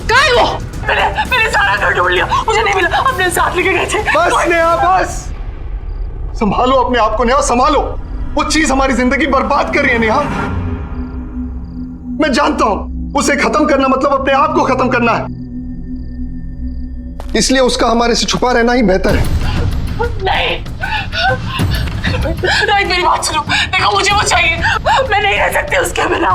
क्या है वो? मैंने सारा घर ढूंढ लिया, मुझे नहीं मिला। अपने साथ लेके गए थे। बस नेहा बस, संभालो अपने आप को नेहा, संभालो। वो चीज हमारी जिंदगी बर्बाद कर रही है नेहा। मैं जानता हूं उसे खत्म करना मतलब अपने आप को खत्म करना है, इसलिए उसका हमारे से छुपा रहना ही बेहतर है। नहीं रोहित, मेरी बात सुनो। देखो मुझे वो चाहिए, मैं नहीं रह सकती उसके बिना।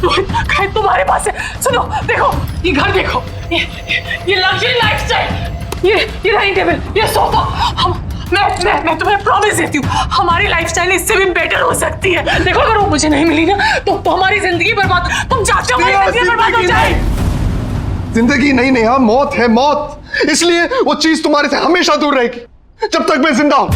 रोहित खाए तुम्हारे पास है। सुनो देखो, ये घर देखो, ये लग्जरी लाइफस्टाइल, ये डाइनिंग टेबल, ये सोफा। मैं तुम्हें प्रॉमिस देती हूँ, हमारी लाइफस्टाइल इससे भी बेटर हो सकती है। देखो अगर वो मुझे नहीं मिली ना तो हमारी जिंदगी बर्बाद, तुम चाहते हो हमारी जिंदगी बर्बाद हो जाए। जिंदगी नहीं नेहा, मौत है मौत। इसलिए वो चीज तुम्हारे से हमेशा दूर रहेगी जब तक मैं जिंदा हूं।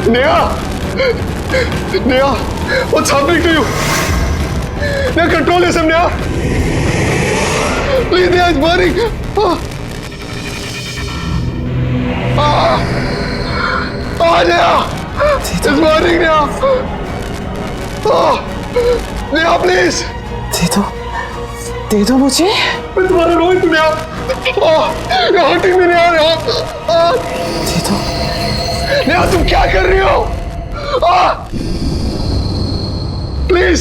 Neha, Neha, what's happening to you? Neha, control yourself, Neha. Please, Neha, it's burning. Neha, it's burning, Neha. Neha, please. दे दो मुझे। मैं तुम्हारा रोहित हूँ Neha. You're hurting me, Neha. दे दो। नेहा, तुम क्या कर रही हो? Please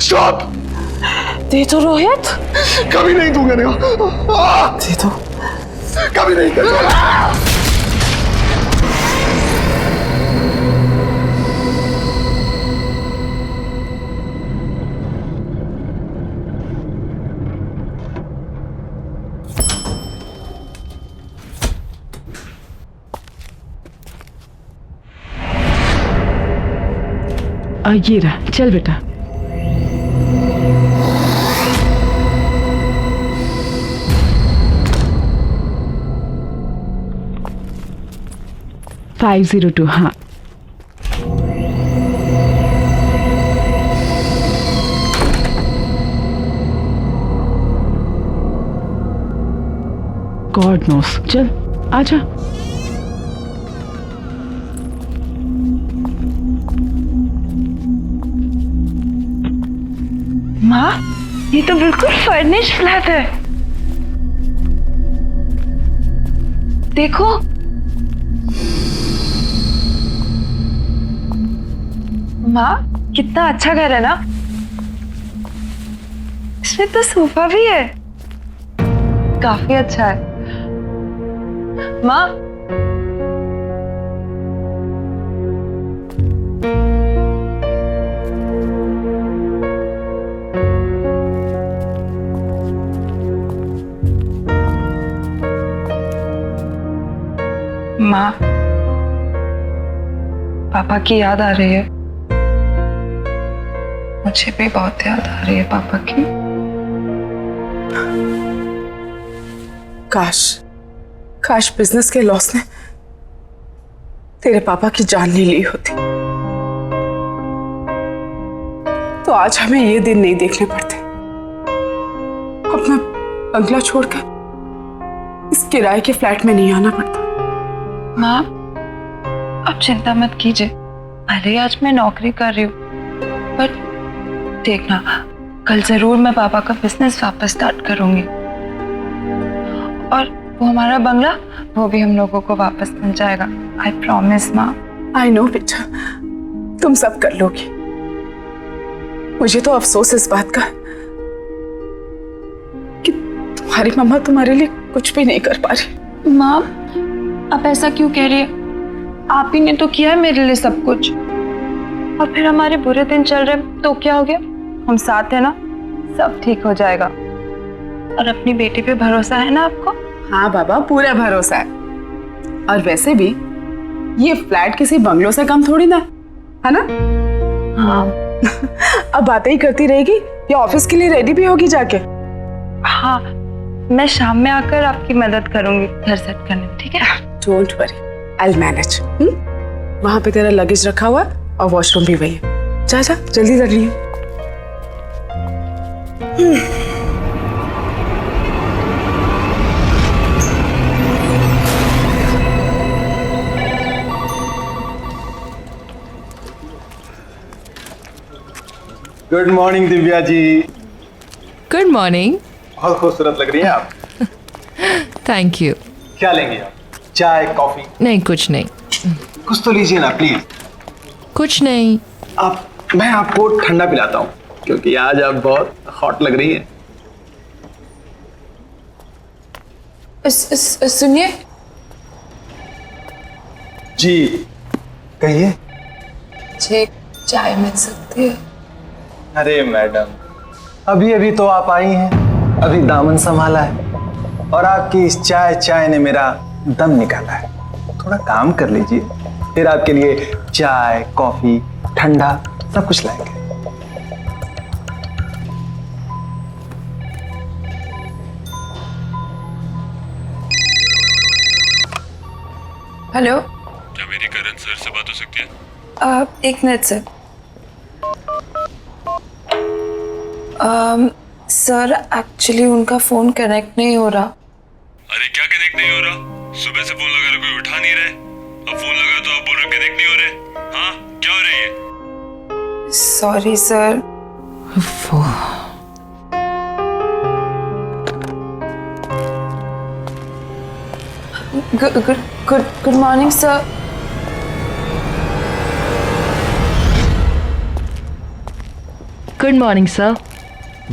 stop. दे दो रोहित। कभी नहीं दूंगा नेहा। दे दो। कभी नहीं करूंगा। ये रहा, चल बेटा। $502, हाँ। गॉड नोस, चल आजा। माँ, ये तो बिल्कुल फर्निश फ्लैट है। देखो, माँ कितना अच्छा घर है ना। इसमें तो सोफा भी है, काफी अच्छा है। माँ, माँ, पापा की याद आ रही है। मुझे भी बहुत याद आ रही है पापा की। काश बिजनेस के लॉस ने तेरे पापा की जान नहीं ली होती, तो आज हमें ये दिन नहीं देखने पड़ते। अपना बंगला छोड़कर इस किराए के फ्लैट में नहीं आना पड़ता। माँ, आप चिंता मत कीजिए। भले आज मैं नौकरी कर रही हूँ, पर देखना, कल जरूर मैं पापा का बिजनेस वापस स्टार्ट करूंगी। और वो हमारा बंगला, वो भी हम लोगों को वापस मिल जाएगा। आई प्रॉमिस माँ। आई नो बेटा, तुम सब कर लोगी। मुझे तो अफसोस इस बात का कि तुम्हारी मम्मा तुम्हारे लिए कुछ भी नहीं कर पा रही। माँ, आप ऐसा क्यों कह रही है? आप ही ने तो किया है मेरे लिए सब कुछ। और फिर हमारे बुरे दिन चल रहे तो क्या हो गया? हम साथ है ना, सब ठीक हो जाएगा। और अपनी बेटी पे भरोसा है ना आपको? हाँ बाबा, पूरा भरोसा है। और वैसे भी ये फ्लैट किसी बंगलों से कम थोड़ी ना है ना? हाँ। अब बातें ही करती रहेगी या ऑफिस के लिए रेडी भी होगी जाके? हाँ, मैं शाम में आकर आपकी मदद करूंगी घर सेट करने में, ठीक है? Don't worry, I will manage. वहां पे तेरा लगेज रखा हुआ है और वॉशरूम भी वही है। जा जा, जल्दी कर रही है। Good morning Divya ji. Good morning. बहुत खूबसूरत लग रही हैं आप। Thank you. क्या लेंगे आप? चाय, कॉफी? नहीं, कुछ नहीं। कुछ तो लीजिए ना प्लीज। कुछ नहीं। मैं आपको ठंडा पिलाता हूँ क्योंकि आज आप बहुत हॉट लग रही हैं। सुनिए। जी कहिए। मुझे चाय मिल सकती है? अरे मैडम, अभी अभी तो आप आई हैं, अभी दामन संभाला है और आपकी इस चाय ने मेरा दम निकाला है। थोड़ा काम कर लीजिए, फिर आपके लिए चाय, कॉफी, ठंडा सब कुछ लाएंगे। हेलो। क्या मेरी करण सर से बात हो सकती है? एक मिनट सर। सर एक्चुअली उनका फोन कनेक्ट नहीं हो रहा। अरे क्या कनेक्ट नहीं हो रहा? सुबह से फोन लगा रहा, कोई उठा नहीं रहे। अब फोन लगा तो आप बोल रहे कनेक्ट नहीं हो रहे। हाँ, क्या हो रही है? Sorry sir. Good morning sir. Good morning, sir.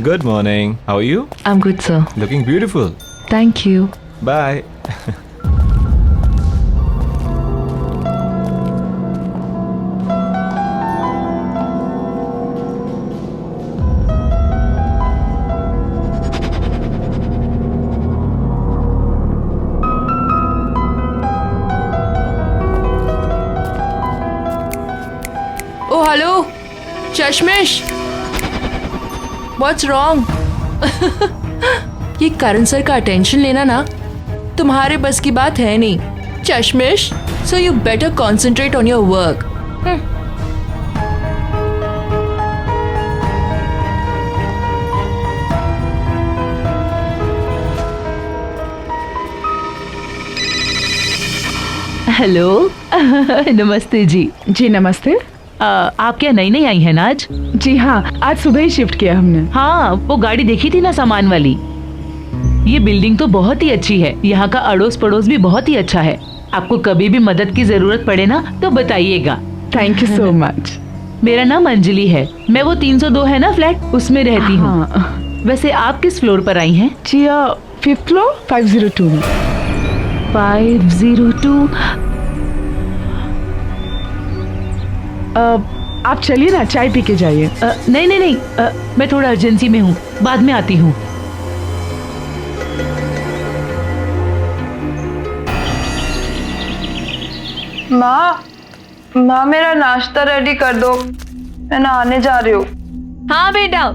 Good morning. How are you? I'm good, sir. Looking beautiful. Thank you. Bye. Oh, hello. चश्मिश, What's wrong? ये करण सर का अटेंशन लेना ना तुम्हारे बस की बात है नहीं। चश्मिश, so you better concentrate on your work. Hello. नमस्ते जी। जी नमस्ते। आप क्या नई नई आई हैं ना आज? जी हाँ, आज सुबह ही शिफ्ट किया हमने। हाँ, वो गाड़ी देखी थी ना सामान वाली। ये बिल्डिंग तो बहुत ही अच्छी है, यहाँ का अड़ोस पड़ोस भी बहुत ही अच्छा है। आपको कभी भी मदद की जरूरत पड़े ना तो बताइएगा। Thank you so much. मेरा नाम अंजलि है, मैं वो 302 है ना फ्लैट, उसमें रहती हूँ। वैसे आप किस फ्लोर पर आई हैं? जी 5th फ्लोर 502 में। 502। आप चलिए ना, चाय पी के जाइए। नहीं, मैं थोड़ा अर्जेंसी में हूँ, बाद में आती हूँ। माँ मेरा नाश्ता रेडी कर दो, मैं नहाने जा रही हूँ। हाँ बेटा।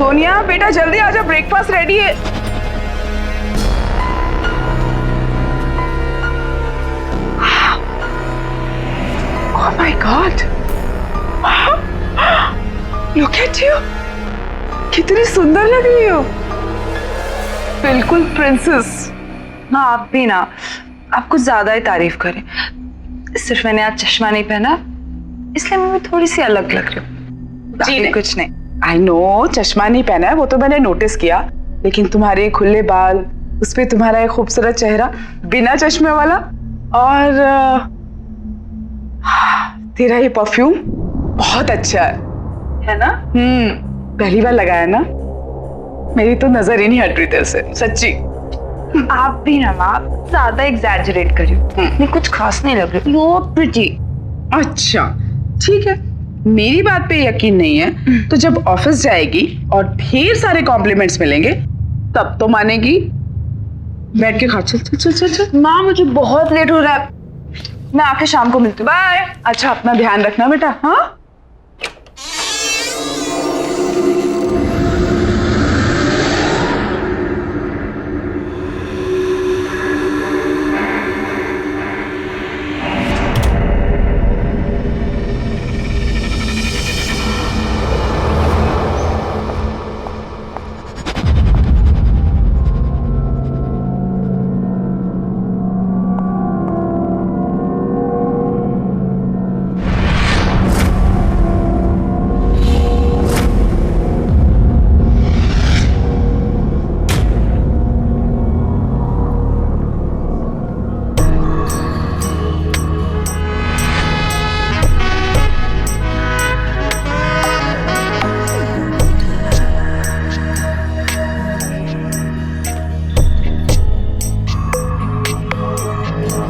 सोनिया बेटा जल्दी आ जा, ब्रेकफास्ट रेडी है। Oh my God! Look at you! कितनी सुंदर लग रही हो, बिल्कुल प्रिंसेस। माँ आप भी ना, आप कुछ ज्यादा ही तारीफ करें। सिर्फ मैंने आज चश्मा नहीं पहना इसलिए मैं थोड़ी सी अलग लग रही हूँ, बाकी कुछ नहीं। आई नो चश्मा नहीं पहना है वो तो मैंने नोटिस किया, लेकिन तुम्हारे खुले बाल, उस पे तुम्हारा एक खूबसूरत चेहरा बिना चश्मे वाला, और तेरा ये परफ्यूम बहुत अच्छा है ना? पहली बार लगाया ना, मेरी तो नजर ही नहीं हट रही तेरे से, सच्ची। आप भी ना माँ ज्यादा एग्जैजरेट कर रही हो, नहीं कुछ खास नहीं लग रही। You are pretty. अच्छा ठीक है, मेरी बात पे यकीन नहीं है तो जब ऑफिस जाएगी और ढेर सारे कॉम्प्लीमेंट्स मिलेंगे तब तो मानेगी। बैठ के खा, चल चल चल चल चल। माँ मुझे बहुत लेट हो रहा है, मैं आके शाम को मिलती हूँ, बाय। अच्छा अपना ध्यान रखना बेटा। हाँ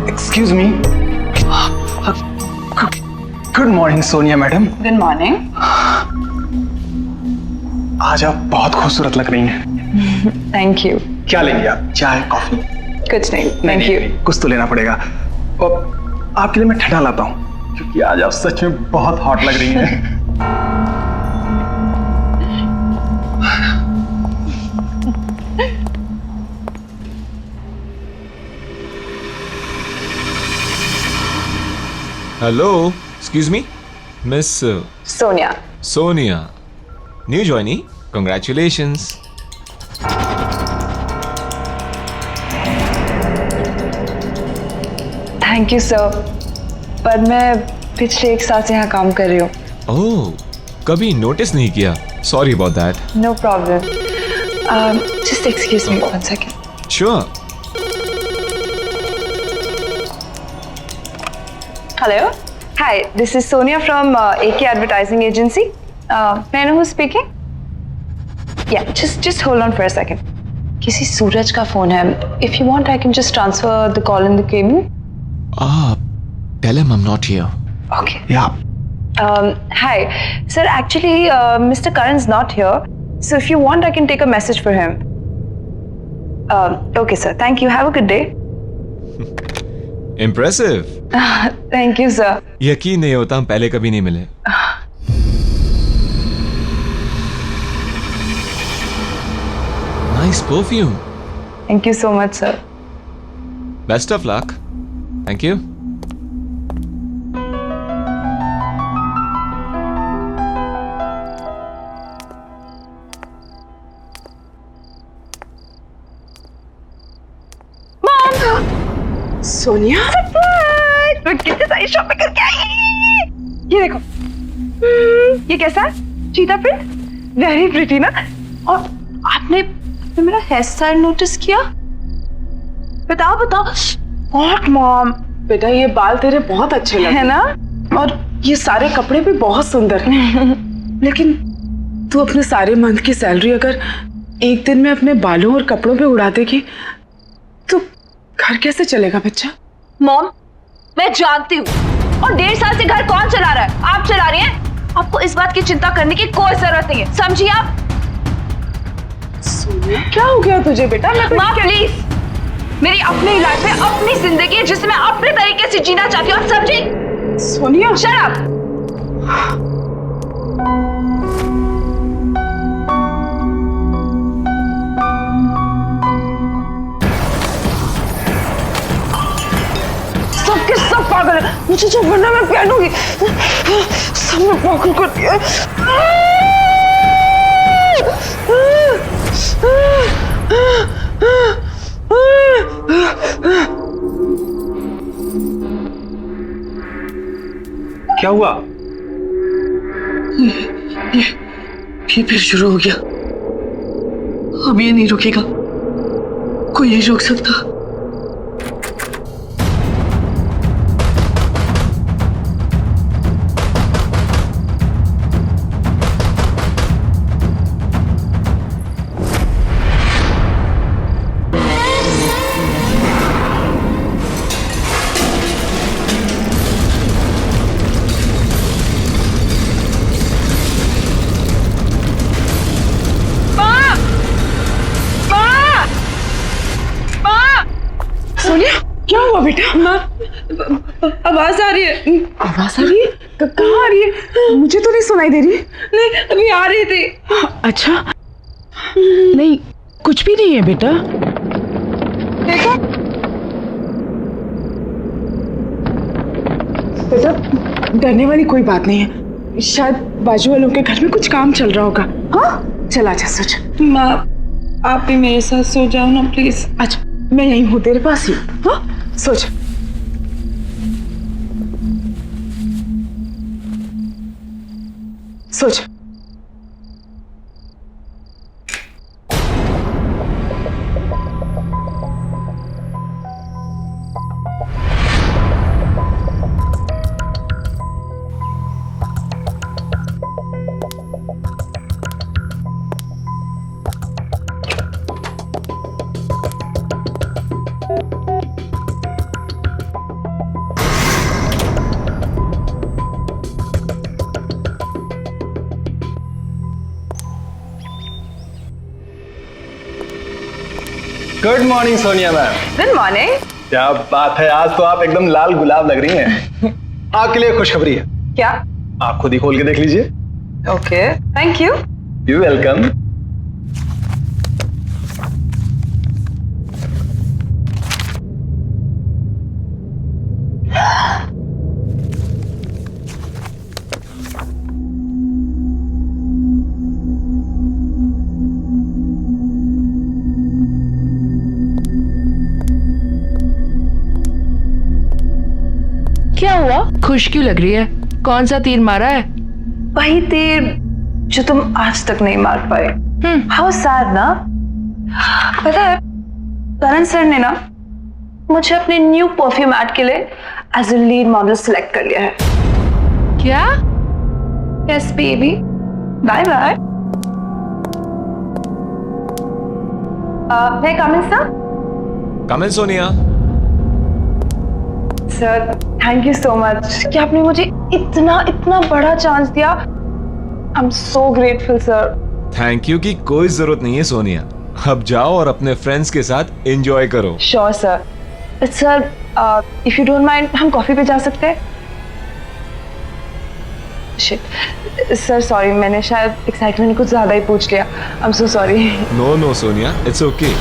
excuse me. Good morning Sonia madam. Good morning. आज आप बहुत खूबसूरत लग रही हैं। Thank you. क्या लेंगे आप, चाय कॉफी? कुछ नहीं, थैंक यू। कुछ तो लेना पड़ेगा, और आपके लिए मैं ठंडा लाता हूँ क्योंकि आज आप सच में बहुत हॉट लग रही हैं। Hello, excuse me, Miss Sonia. Sonia. New joinee, congratulations. Thank you sir, पर मैं पिछले 1 साल से यहाँ काम कर रही हूँ। Oh, कभी नोटिस नहीं किया. Sorry about that. No problem. Just excuse me 1 second. Sure. Hello. Hi, this is Sonia from AK Advertising Agency. May I know who's speaking? Yeah, just hold on for a second. किसी सूरज का phone है. If you want, I can just transfer the call in the cabin. Tell him I'm not here. Okay. Yeah. Hi, sir. Actually, Mr. Karan's not here. So if you want, I can take a message for him. Okay, sir. Thank you. Have a good day. Impressive. Thank you, sir. यकीन नहीं होता हम पहले कभी नहीं मिले. Nice perfume. Thank you so much, sir. Best of luck. Thank you. Sonia मैं कितनी सारी शॉपिंग करके आई। ये देखो, ये कैसा है? चीता प्रिंट, वेरी प्रिटी ना। और आपने मेरा हेयर स्टाइल नोटिस किया? बताओ बताओ। व्हाट मॉम, बेटा ये बाल तेरे बहुत अच्छे लगे है ना, और ये सारे कपड़े भी बहुत सुंदर हैं। लेकिन तू अपने सारे मंथ की सैलरी अगर एक दिन में अपने बालों और कपड़ों पे उड़ा देगी तो घर कैसे चलेगा बच्चा? मॉम मैं जानती हूँ, और 1.5 साल से घर कौन चला रहा है? आप चला रही हैं। आपको इस बात की चिंता करने की कोई जरूरत नहीं है, समझिए आप? क्या हो गया तुझे बेटा? माँ प्लीज, मेरी अपनी लाइफ है, अपनी जिंदगी है जिसे मैं अपने तरीके से जीना चाहती हूँ, समझी? Sonia shut up. मुझे जो बनना मैं पहनूंगी। सबने पागल कर दिया। क्या हुआ? ये फिर शुरू हो गया। अब ये नहीं रुकेगा, कोई नहीं रोक सकता। सोनिया क्या हुआ बेटा? माँ आवाज आ रही है। आवाज आ रही है? कहाँ आ रही है? मुझे तो नहीं सुनाई दे रही। नहीं, अभी आ रही थी। अच्छा नहीं, कुछ भी नहीं है बेटा। देखो बेटा, डरने वाली कोई बात नहीं है। शायद बाजू वालों के घर में कुछ काम चल रहा होगा। हाँ चला जा सोच। माँ, आप भी मेरे साथ सो जाओ ना प्लीज। अच्छा मैं यहीं हूँ तेरे पास ही। हाँ सोच। सोच। Good morning Sonia ma'am. Good morning. क्या बात है, आज तो आप एकदम लाल गुलाब लग रही हैं। आपके लिए खुशखबरी है। क्या? आप खुद ही खोल के देख लीजिए। Okay, thank you. You welcome. क्या हुआ? खुश क्यों लग रही है? कौन सा तीर मारा है? वही तीर जो तुम आज तक नहीं मार पाए। हाउ सैड ना। पता है करण सर ने ना मुझे अपने न्यू परफ्यूम एड के लिए as a lead model select कर लिया है। क्या? Yes baby, bye bye. मैं come in sir? Come in Sonia. Sir thank you so much कि आपने मुझे इतना इतना बड़ा चांस दिया। I am so grateful sir. Thank you की कोई जरूरत नहीं है सोनिया। अब जाओ और अपने फ्रेंड्स के साथ एंजॉय करो। Sure sir. Sir if you don't mind हम कॉफी पे जा सकते हैं? शिट सर, सॉरी, मैंने शायद एक्साइटमेंट में कुछ ज्यादा ही पूछ लिया। I am so sorry. No no Sonia, it's okay.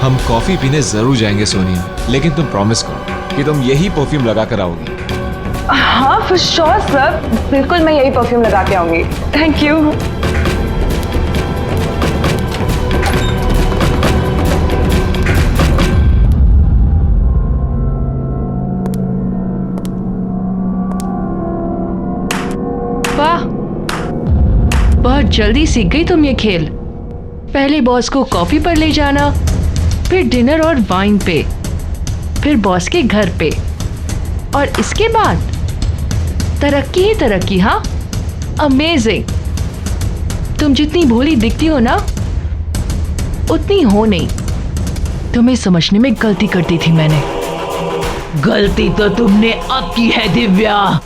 हम कॉफी पीने जरूर जाएंगे सोनिया, लेकिन तुम प्रॉमिस करो कि तुम यही परफ्यूम लगा कर आओगी। हाँ फॉर श्योर सर, बिल्कुल मैं यही परफ्यूम लगा के आऊंगी। Thank you. वाह, बहुत जल्दी सीख गई तुम ये खेल। पहले बॉस को कॉफी पर ले जाना, फिर डिनर और वाइन पे, फिर बॉस के घर पे, और इसके बाद तरक्की ही तरक्की। हाँ, अमेजिंग। तुम जितनी भोली दिखती हो ना, उतनी हो नहीं। तुम्हें समझने में गलती कर दी थी मैंने। गलती तो तुमने अब की है दिव्या।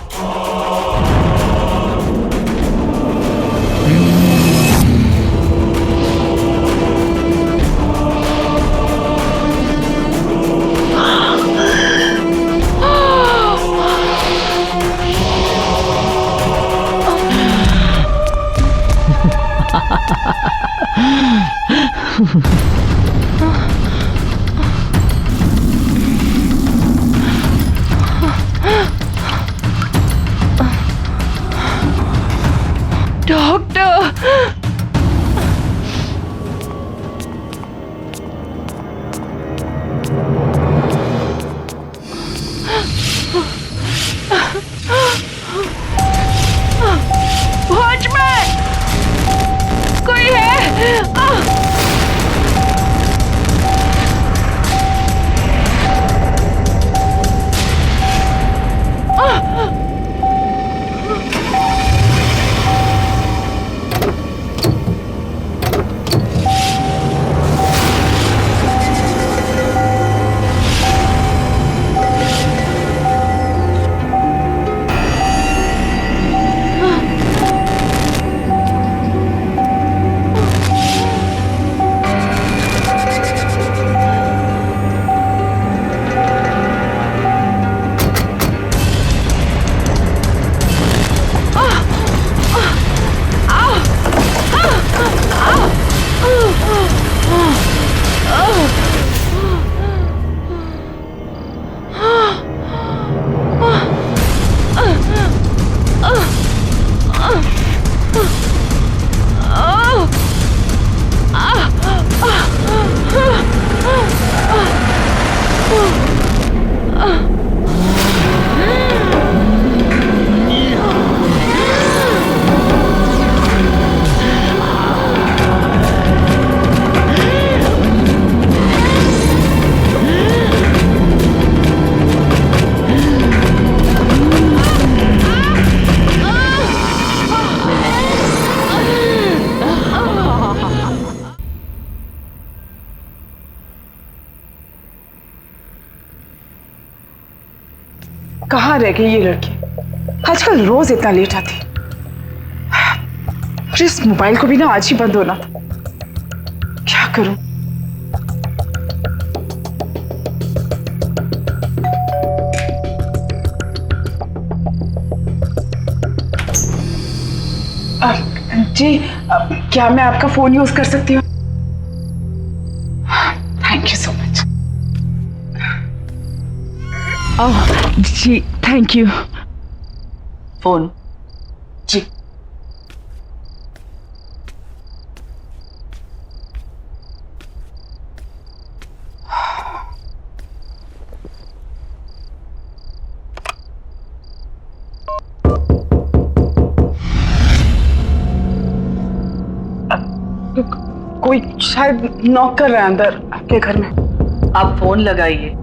डॉक्टर, वॉचमैन, कोई है? कहाँ रह गई ये लड़की? आजकल रोज इतना लेट आती। और इस मोबाइल को भी ना आज ही बंद होना था। क्या करूं? जी, क्या मैं आपका फोन यूज कर सकती हूँ? Thank you so much. जी थैंक यू। फोन जी। कोई शायद नॉक कर रहा है अंदर आपके घर में। आप फोन लगाइए।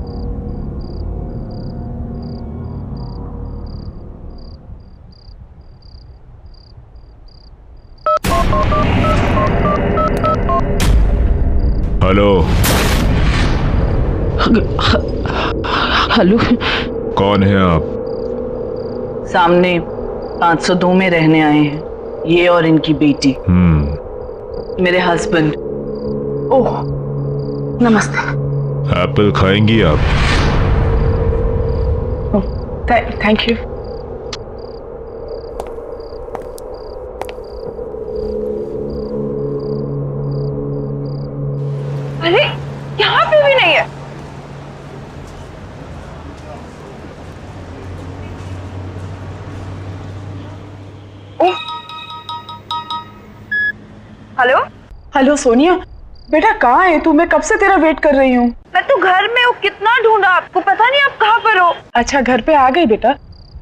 हेलो। हेलो, कौन है आप? सामने 502 में रहने आए हैं, ये और इनकी बेटी। मेरे हस्बैंड। ओह नमस्ते। एप्पल खाएंगी आप? Thank you. अरे यहाँ पे भी नहीं है। हेलो हेलो सोनिया, बेटा कहाँ है तू? मैं कब से तेरा वेट कर रही हूँ। मैं तो घर में हूँ, कितना ढूंढा आपको, पता नहीं आप कहाँ पर हो। अच्छा घर पे आ गई बेटा।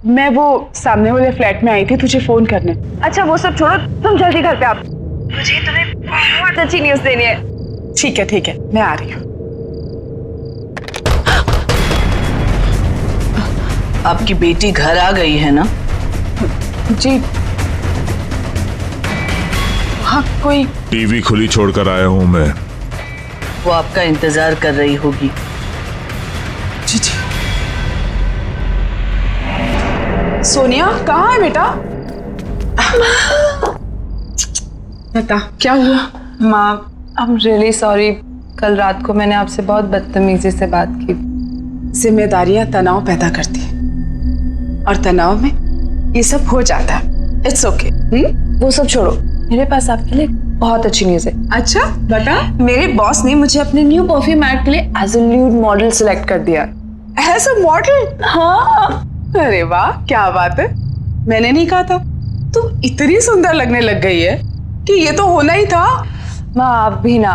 मैं वो सामने वाले फ्लैट में आई थी तुझे फोन करने। अच्छा वो सब छोड़ो, तुम जल्दी घर पे आओ, मुझे तुम्हें बहुत अच्छी न्यूज देनी है। ठीक है मैं आ रही हूँ। आपकी बेटी घर आ गई है ना? जी हाँ। कोई टीवी खुली छोड़कर आया हूं मैं। वो आपका इंतजार कर रही होगी। जी जी। सोनिया कहाँ है बेटा? बता क्या हुआ? माँ आई एम रियली सॉरी, कल रात को मैंने आपसे बहुत बदतमीजी से बात की। जिम्मेदारियां तनाव पैदा करती हैं और तनाव में ये सब हो जाता है। It's okay. वो सब छोड़ो, मेरे पास आपके लिए बहुत अच्छी न्यूज है। अच्छा बता। मेरे बॉस ने मुझे अपने न्यू परफ्यूम ऐड के लिए as a nude model select कर दिया। As a model? हाँ। अरे वाह क्या बात है, मैंने नहीं कहा था। तू इतनी सुंदर लगने लग गई है कि ये तो होना ही था। माँ आप भी ना,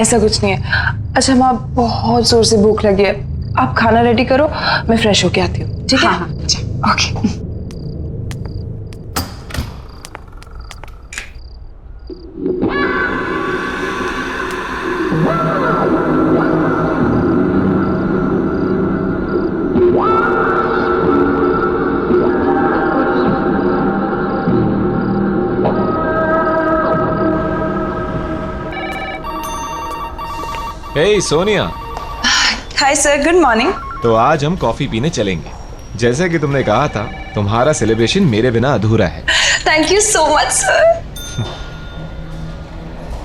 ऐसा कुछ नहीं है। अच्छा माँ, बहुत जोर से भूख लगी है, आप खाना रेडी करो, मैं फ्रेश होके आती हूँ, ठीक है? हाँ, okay. Hey Sonia. Hi sir, good morning. तो आज हम कॉफी पीने चलेंगे। जैसे कि तुमने कहा था, तुम्हारा सेलिब्रेशन मेरे बिना अधूरा है। Thank you so much sir.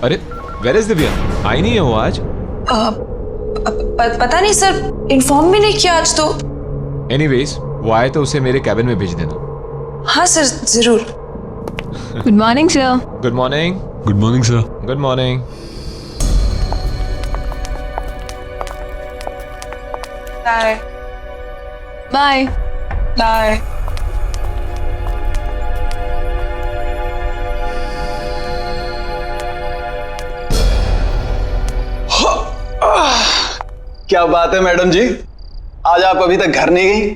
अरे वेयर इज दिव्या? आई नहीं है वो आज? पता नहीं सर, इन्फॉर्म भी नहीं किया आज तो। एनीवेज, वो आए तो उसे मेरे कैबिन में भेज देना। हाँ सर, जरूर। Good morning sir. Good morning. Good morning sir. Good morning. Bye bye bye. क्या बात है मैडम जी, आज आप अभी तक घर नहीं गई?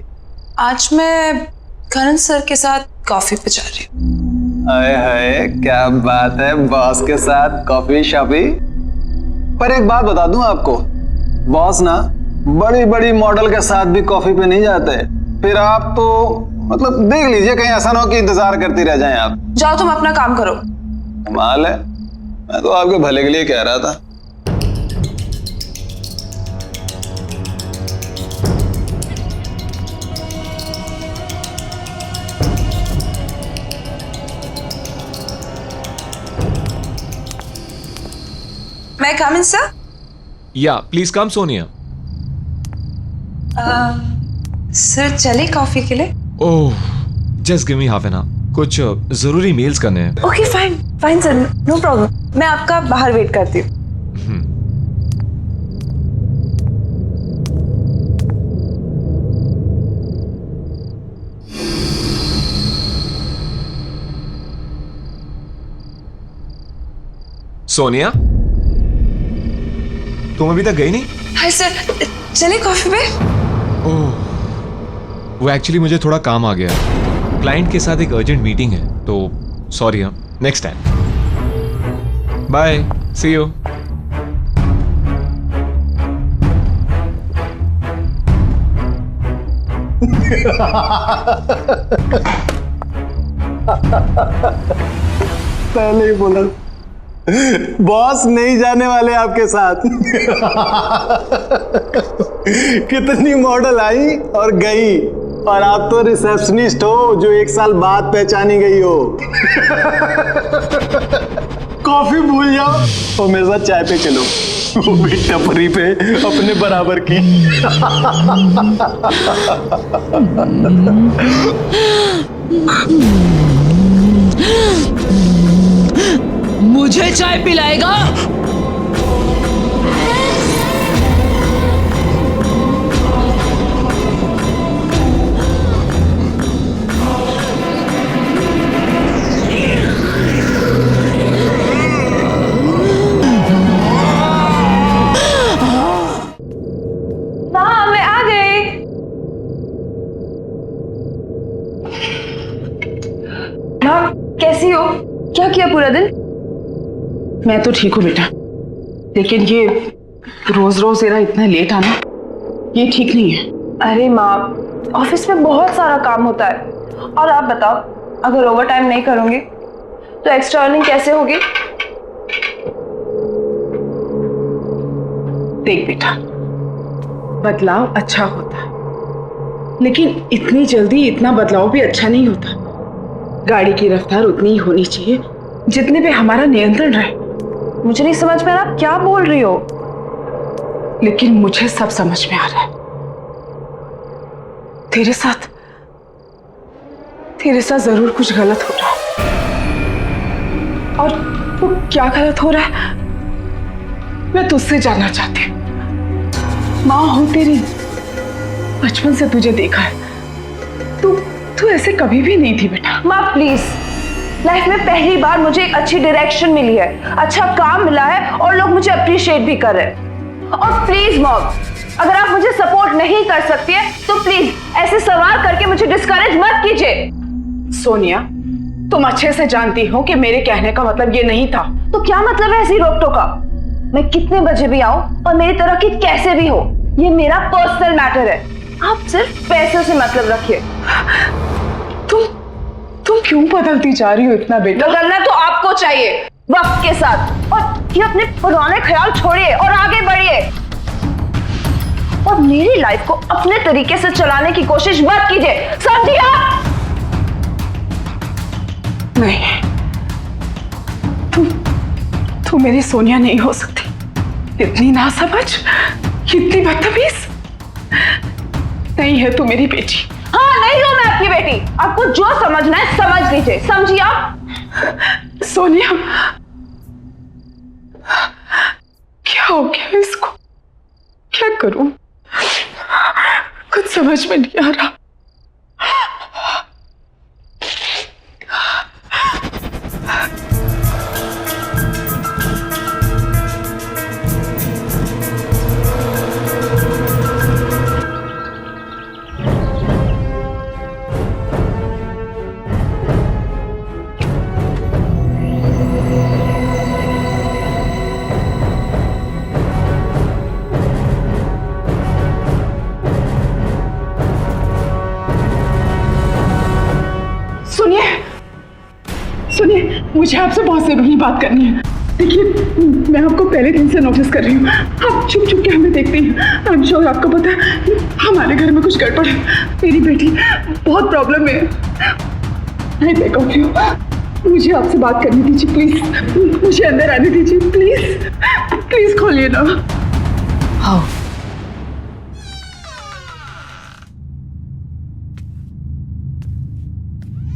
आज मैं करण सर के साथ कॉफी पे जा रही हूँ। हाय हाय, क्या बात है, बॉस के साथ कॉफी शॉपी। पर एक बात बता दूं आपको, बॉस ना बड़ी बड़ी मॉडल के साथ भी कॉफी पे नहीं जाते। फिर आप तो मतलब देख लीजिए, कहीं ऐसा ना हो कि इंतजार करती रह जाएं आप। जाओ तुम अपना काम करो। कमाल है, मैं तो आपके भले के लिए कह रहा था। मैं come in sir? Yeah please come Sonia. Sir चले कॉफी के लिए? Oh, just give me half an hour, कुछ जरूरी मेल्स करने हैं। Okay fine fine sir, no problem. मैं आपका बाहर वेट करती हूँ। सोनिया, तुम अभी तक गई नहीं? हाय सर, चले कॉफी पे? ओह, वो एक्चुअली मुझे थोड़ा काम आ गया, क्लाइंट के साथ एक अर्जेंट मीटिंग है, तो सॉरी। हाँ, next time. Bye, see you. पहले ही बोला, बॉस नहीं जाने वाले आपके साथ। कितनी मॉडल आई और गई, और आप तो रिसेप्शनिस्ट हो जो 1 साल बाद पहचानी गई हो। कॉफी भूल जाओ और मेरे साथ चाय पे चलो, वो भी टपरी पे अपने बराबर की। मुझे चाय पिलाएगा? हाँ मैं आ गई। माँ कैसी हो? क्या किया पूरा दिन? मैं तो ठीक हूँ बेटा, लेकिन ये रोज रोज तेरा इतना लेट आना, ये ठीक नहीं है। अरे माँ, ऑफिस में बहुत सारा काम होता है, और आप बताओ, अगर ओवर टाइम नहीं करूंगी तो एक्स्ट्रा अर्निंग कैसे होगी? देख बेटा, बदलाव अच्छा होता है, लेकिन इतनी जल्दी इतना बदलाव भी अच्छा नहीं होता। गाड़ी की रफ्तार उतनी ही होनी चाहिए जितने पे हमारा नियंत्रण रहे। मुझे नहीं समझ में आ रहा, आप क्या बोल रही हो? लेकिन मुझे सब समझ में आ रहा है। तेरे साथ जरूर कुछ गलत हो रहा है, और वो क्या गलत हो रहा है मैं तुझसे जानना चाहती हूँ। माँ हूं तेरी, बचपन से तुझे देखा है, तू ऐसे कभी भी नहीं थी बेटा। माँ प्लीज, लाइफ में पहली बार मुझे एक अच्छी डायरेक्शन मिली है, अच्छा काम मिला है और लोग मुझे अप्रिशिएट भी कर रहे हैं। और प्लीज मॉम, अगर आप मुझे सपोर्ट नहीं कर सकती है तो प्लीज ऐसे सवाल करके मुझे डिस्करेज मत कीजिए। सोनिया, तुम अच्छे से जानती हो कि मेरे कहने का मतलब ये नहीं था। तो क्या मतलब है ऐसी रोक टोका? मैं कितने बजे भी आऊं और मेरी तरक्की कैसे भी हो, ये मेरा पर्सनल मैटर है। आप सिर्फ पैसे से मतलब रखिए। तुम क्यों बदलती जा रही हो इतना बेटा? बदलना तो आपको चाहिए वक्त के साथ, और ये अपने पुराने ख्याल छोड़िए और आगे बढ़िए और मेरी लाइफ को अपने तरीके से चलाने की कोशिश मत कीजिए, समझिए आप? नहीं, तुम मेरी सोनिया नहीं हो सकती। इतनी नासमझ, इतनी बदतमीज नहीं है तू मेरी बेटी। हाँ, नहीं हूं मैं आपकी बेटी। आपको जो समझना है समझ लीजिए, समझिए आप? सोनिया, क्या हो गया इसको? क्या करूं? कुछ समझ में नहीं आ रहा। सुनिए, मुझे आपसे बहुत जरूरी बात करनी है। देखिए, मैं आपको पहले दिन से नोटिस कर रही हूँ, आप छुप छुप के हमें देखते हैं। आई एम श्योर आपको पता है हमारे घर में कुछ गड़बड़ है। मेरी बेटी बहुत प्रॉब्लम में है। मुझे आपसे बात करनी दीजिए प्लीज, मुझे अंदर आने दीजिए प्लीज, प्लीज खोलिए ना। आओ।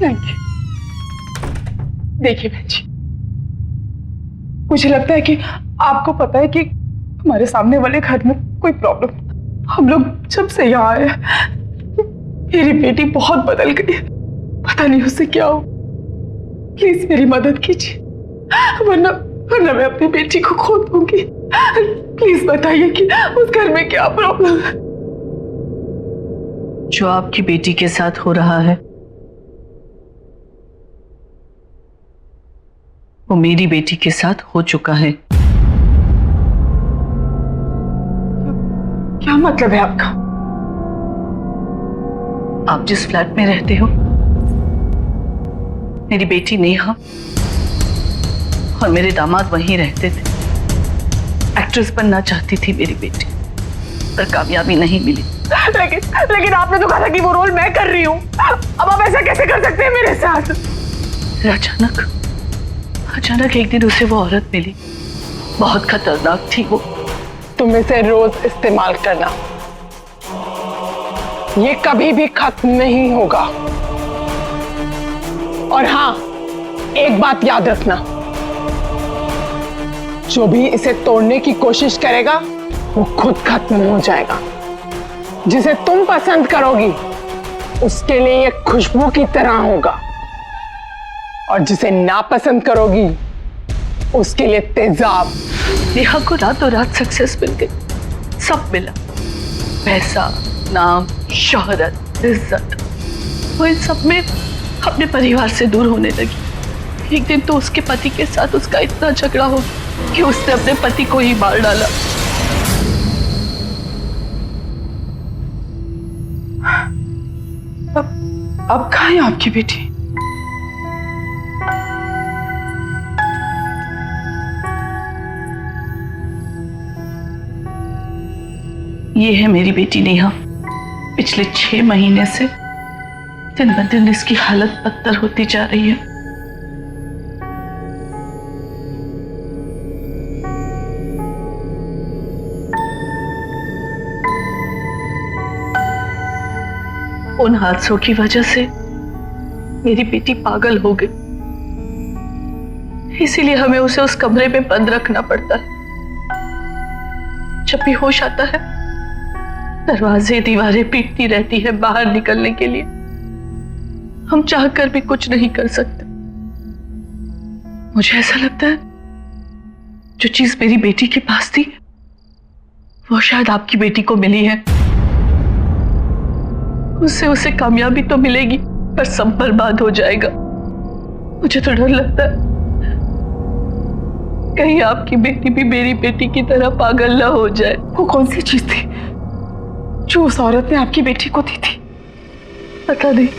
Thank you. देखिए बहन जी, मुझे लगता है कि आपको पता है कि हमारे सामने वाले घर में कोई प्रॉब्लम। हम लोग जब से यहाँ आए, मेरी बेटी बहुत बदल गई है। पता नहीं उससे क्या हो। प्लीज मेरी मदद कीजिए, वरना मैं अपनी बेटी को खो दूंगी। प्लीज बताइए कि उस घर में क्या प्रॉब्लम है। जो आपकी बेटी के साथ हो रहा है वो मेरी बेटी के साथ हो चुका है। क्या मतलब है आपका? आप जिस फ्लैट में रहते हो, मेरी बेटी नेहा और मेरे दामाद वहीं रहते थे। एक्ट्रेस बनना चाहती थी मेरी बेटी, पर कामयाबी नहीं मिली। लेकिन आपने तो कहा था कि वो रोल मैं कर रही हूँ। अब आप ऐसा कैसे कर सकते हैं मेरे साथ? अचानक एक दिन उसे वो औरत मिली, बहुत खतरनाक थी वो। तुम इसे रोज इस्तेमाल करना, ये कभी भी खत्म नहीं होगा। और हाँ, एक बात याद रखना, जो भी इसे तोड़ने की कोशिश करेगा वो खुद खत्म हो जाएगा। जिसे तुम पसंद करोगी उसके लिए ये खुशबू की तरह होगा, और जिसे नापसंद करोगी उसके लिए तेजाब। नेहा को रातों रात सक्सेस मिल गई, सब मिला, पैसा, नाम, शोहरत, इज्जत। वो इन सब में अपने परिवार से दूर होने लगी। एक दिन तो उसके पति के साथ उसका इतना झगड़ा हो कि उसने अपने पति को ही मार डाला। अब कहाँ है आपकी बेटी? ये है मेरी बेटी नेहा। पिछले 6 महीने से दिन ब दिन इसकी हालत बदतर होती जा रही है। उन हादसों की वजह से मेरी बेटी पागल हो गई, इसीलिए हमें उसे उस कमरे में बंद रखना पड़ता है। जब भी होश आता है दरवाजे दीवारें पीटती रहती है बाहर निकलने के लिए। हम चाहकर भी कुछ नहीं कर सकते। मुझे ऐसा लगता है जो चीज मेरी बेटी के पास थी वो शायद आपकी बेटी को मिली है। उससे उसे कामयाबी तो मिलेगी पर सब बर्बाद हो जाएगा। मुझे तो डर लगता है कहीं आपकी बेटी भी मेरी बेटी की तरह पागल ना हो जाए। वो कौन सी चीज थी जो उस औरत ने आपकी बेटी को दी थी? पता नहीं।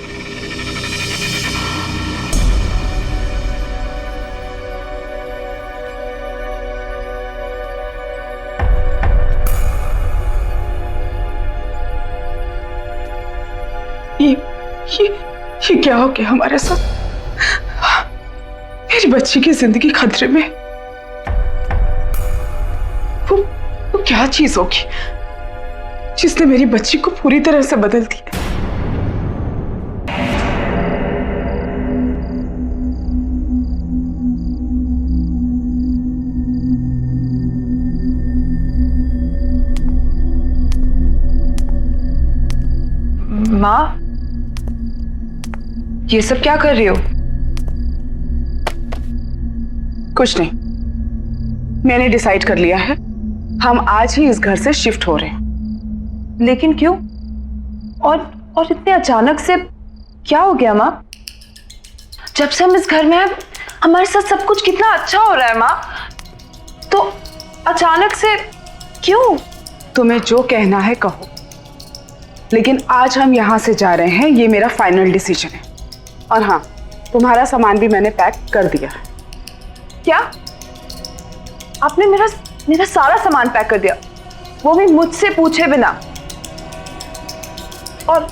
ये क्या हो गया हमारे साथ? मेरी बच्ची की जिंदगी खतरे में। वो क्या चीज होगी जिसने मेरी बच्ची को पूरी तरह से बदल दिया? माँ, ये सब क्या कर रही हो? कुछ नहीं, मैंने डिसाइड कर लिया है, हम आज ही इस घर से शिफ्ट हो रहे हैं। लेकिन क्यों? और इतने अचानक से क्या हो गया माँ? जब से हम इस घर में हैं, हमारे साथ सब कुछ कितना अच्छा हो रहा है माँ, तो अचानक से क्यों? तुम्हें जो कहना है कहो, लेकिन आज हम यहां से जा रहे हैं, ये मेरा फाइनल डिसीजन है। और हाँ, तुम्हारा सामान भी मैंने पैक कर दिया है। क्या? आपने मेरा सारा सामान पैक कर दिया, वो भी मुझसे पूछे बिना? और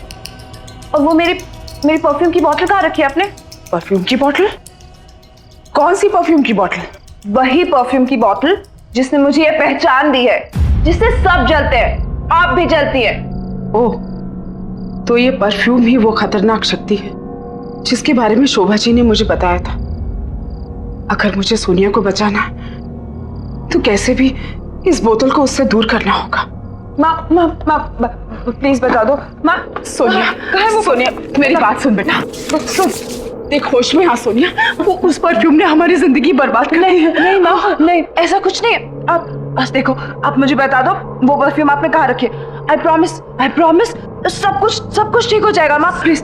वो मेरी परफ्यूम की बोतल कहाँ रखी है आपने? परफ्यूम की बोतल? कौन सी परफ्यूम की बोतल? वही परफ्यूम की बोतल जिसने मुझे ये पहचान दी है, जिससे सब जलते हैं, आप भी जलती है। ओह, तो ये परफ्यूम ही वो खतरनाक शक्ति है जिसके बारे में शोभा जी ने मुझे बताया था। अगर मुझे सोनिया को बचाना है तो कैसे भी इस बोतल को उससे दूर करना होगा। माँ प्लीज बता दो। माँ, सोनिया, कहाँ है वो? सोनिया, मेरी बात सुन बेटा, सुन, देख होश में। हाँ सोनिया, वो उस परफ्यूम ने हमारी जिंदगी बर्बाद कर दी है। नहीं माँ, नहीं, ऐसा कुछ नहीं है। आप बस देखो, आप मुझे बता दो वो परफ्यूम आपने कहाँ रखी है। आई प्रॉमिस सब कुछ ठीक हो जाएगा माँ। प्लीज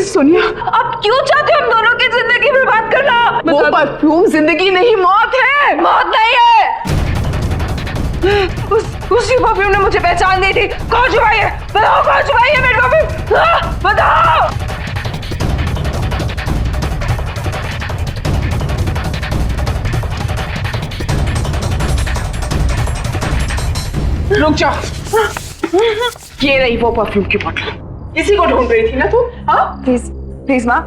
सोनिया, आप क्यों चाहते हो हम दोनों की जिंदगी बर्बाद करना? वो परफ्यूम जिंदगी नहीं, मौत है। मौत नहीं है। उसी परफ्यूम ने मुझे पहचान दी थी। कौन छुपाई है? बताओ कौन छुपाई है मेरी परफ्यूम? बताओ। रुक जाओ, ये रही वो परफ्यूम की बोतल। इसी को ढूंढ रही थी ना तू? हाँ, प्लीज माँ,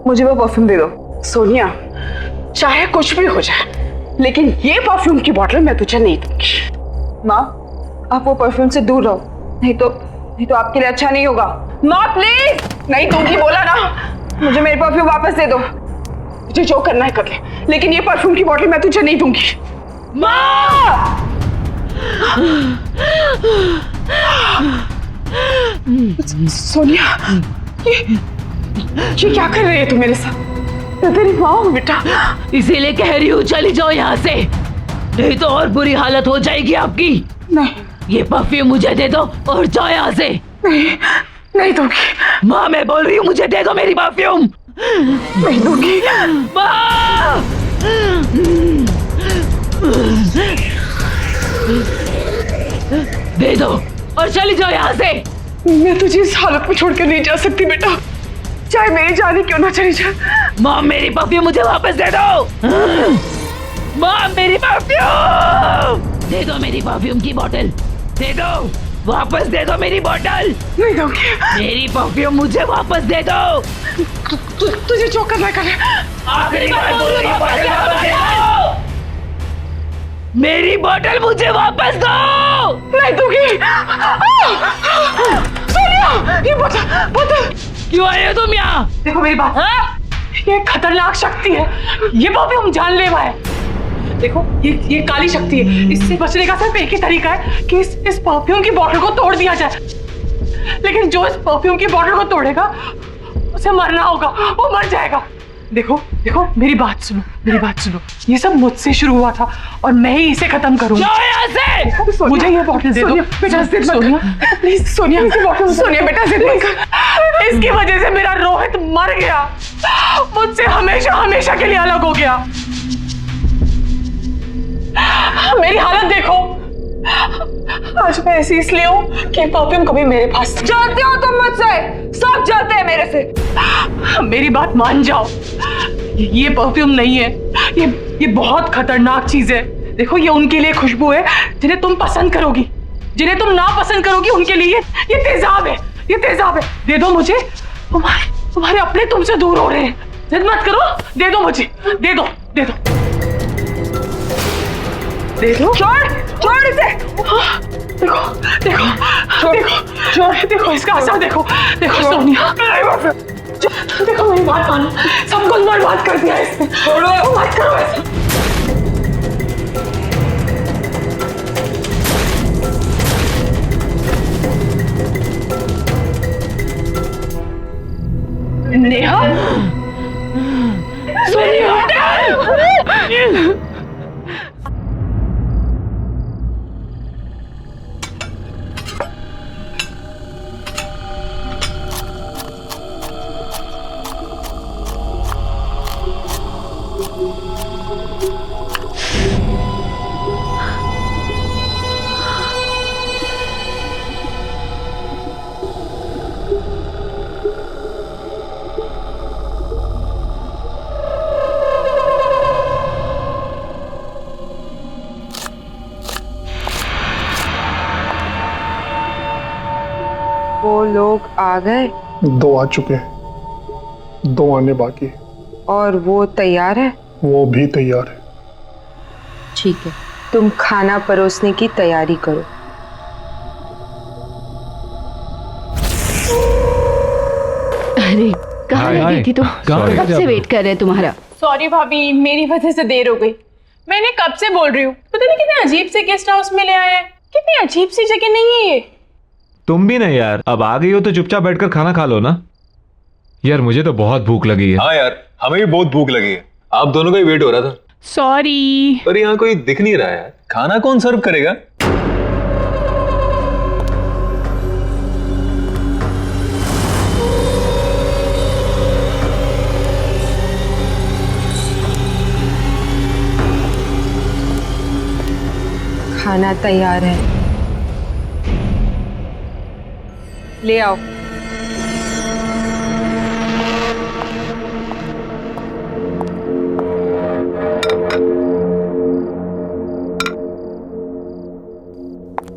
मुझे वो परफ्यूम दे दो। सोनिया, चाहे कुछ भी हो जाए, लेकिन ये परफ्यूम की बोतल मैं तुझे नहीं दूंगी। माँ, आप वो परफ्यूम से दूर रहो, नहीं तो आपके लिए अच्छा नहीं होगा। माँ प्लीज। नहीं दूंगी, बोला ना। मुझे मेरी परफ्यूम वापस दे दो। तुझे जो करना है कर ले, लेकिन ये परफ्यूम की बोतल मैं तुझे नहीं दूंगी। माँ! सोनिया, ये क्या कर रही है तू मेरे साथ? मैं तेरी माँ हूँ बेटा। इसीलिए कह रही हूँ चली जाओ यहाँ से, नहीं तो और बुरी हालत हो जाएगी आपकी। नहीं, ये परफ्यूम मुझे दे दो और जाओ यहाँ से। नहीं दूंगी। माँ, मैं बोल रही हूँ मुझे दे दो मेरी परफ्यूम। नहीं दूंगी। माँ! दे दो और चली जाओ यहाँ से। मैं तुझे इस हालत में छोड़कर नहीं जा सकती बेटा, चाहे मेरी जान ही क्यों ना चली जाए। माँ, मेरी परफ्यूम मुझे वापस दे दो। माँ, मेरी परफ्यूम दे दो, मेरी परफ्यूम की बोतल दे दो, वापस दे दो मेरी बोतल। नहीं दूंगी। मेरी परफ्यूम मुझे वापस दे दो। तुझे जो करना कर। आखिरी बार बोल रही हूँ, वापस दे दो। मेरी बोतल मुझे वापस दो। नहीं दूंगी। सोनिया, ये बोतल। क्यों आए हो तुम यहाँ? देखो मेरी बात, ये खतरनाक शक्ति है, ये परफ्यूम जानलेवा है। देखो ये काली शक्ति है, इससे बचने का सिर्फ एक ही तरीका है कि इस परफ्यूम की बोतल को तोड़ दिया जाए। लेकिन जो इस परफ्यूम की बोतल को तोड़ेगा उसे मरना होगा, वो मर जाएगा। देखो देखो मेरी बात सुनो, मेरी बात सुनो। ये सब मुझसे शुरू हुआ था और मैं ही इसे खत्म करूंगा। जाओ यहाँ से। मुझे ये बॉटल दे दो। बेटा जिद मत कर प्लीज सोनिया, सोनिया बेटा जिद मत कर। इसकी वजह से मेरा रोहित मर गया, मुझसे हमेशा हमेशा के लिए अलग हो गया। मेरी हालत देखो, आज मैं ऐसी इसलिए हूँ कि परफ्यूम कभी मेरे पास। जलते हो तुम मुझसे, सब जलते हैं मेरे से। मेरी बात मान जाओ, ये परफ्यूम नहीं है, ये बहुत खतरनाक चीज है। देखो ये उनके लिए खुशबू है जिन्हें तुम पसंद करोगी, जिन्हें तुम ना पसंद करोगी उनके लिए ये तेजाब है, ये तेजाब है। दे दो मुझे, तुम्हारे अपने तुमसे दूर हो रहे हैं। जिद मत करो, दे दो मुझे, दे दो, दे दो, दे दो। छोड़ इसे। देखो देखो देखो देखो इसका असर देखो, देखो सोनिया, देखो मेरी बात मानो, सब कुछ बर्बाद कर दिया इसने। छोड़ो, मत करो ऐसा। नेहा, सोनिया, वो लोग आ गए 2 आ चुके हैं, 2 आने बाकी। और वो तैयार है? वो भी तैयार है। ठीक है, तुम खाना परोसने की तैयारी करो। अरे कहाँ रह गई थी तुम? कब से वेट कर रहे हैं तुम्हारा। सॉरी भाभी, मेरी वजह से देर हो गई। मैंने कब से बोल रही हूँ, पता नहीं कितने अजीब से गेस्ट हाउस में ले आए हैं। कितनी अजीब सी जगह नहीं है ये। तुम भी नहीं यार, अब आ गई हो तो चुपचाप बैठकर खाना खा लो ना। यार मुझे तो बहुत भूख लगी है। हाँ यार, हमें भी बहुत भूख लगी है। आप दोनों का ही वेट हो रहा था। सॉरी। पर यहाँ कोई दिख नहीं रहा है यार, खाना कौन सर्व करेगा? खाना तैयार है, ले आओ।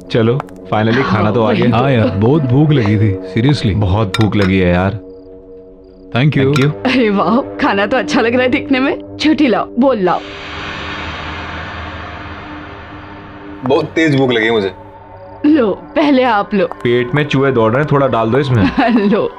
चलो फाइनली खाना तो आ गया। हाँ यार, बहुत भूख लगी थी, सीरियसली बहुत भूख लगी है यार। Thank you. अरे वाह, खाना तो अच्छा लग रहा है दिखने में। छुट्टी लाओ, बोल लाओ। बहुत तेज भूख लगी है मुझे। लो पहले आप लो। पेट में चूहे दौड़ रहे हैं, थोड़ा डाल दो इसमें। लो।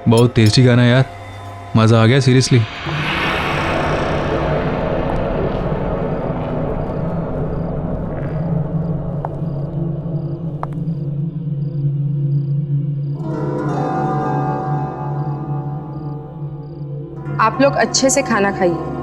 बहुत टेस्टी खाना यार, मजा आ गया सीरियसली। आप लोग अच्छे से खाना खाइए।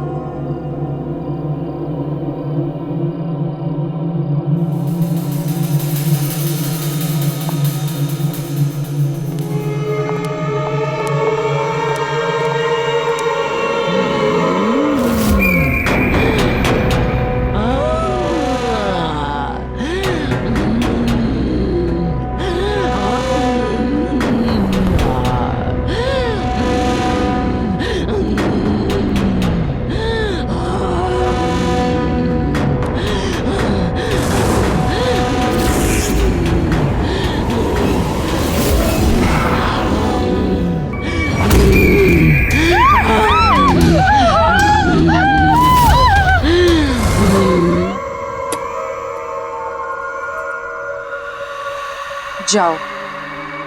जाओ,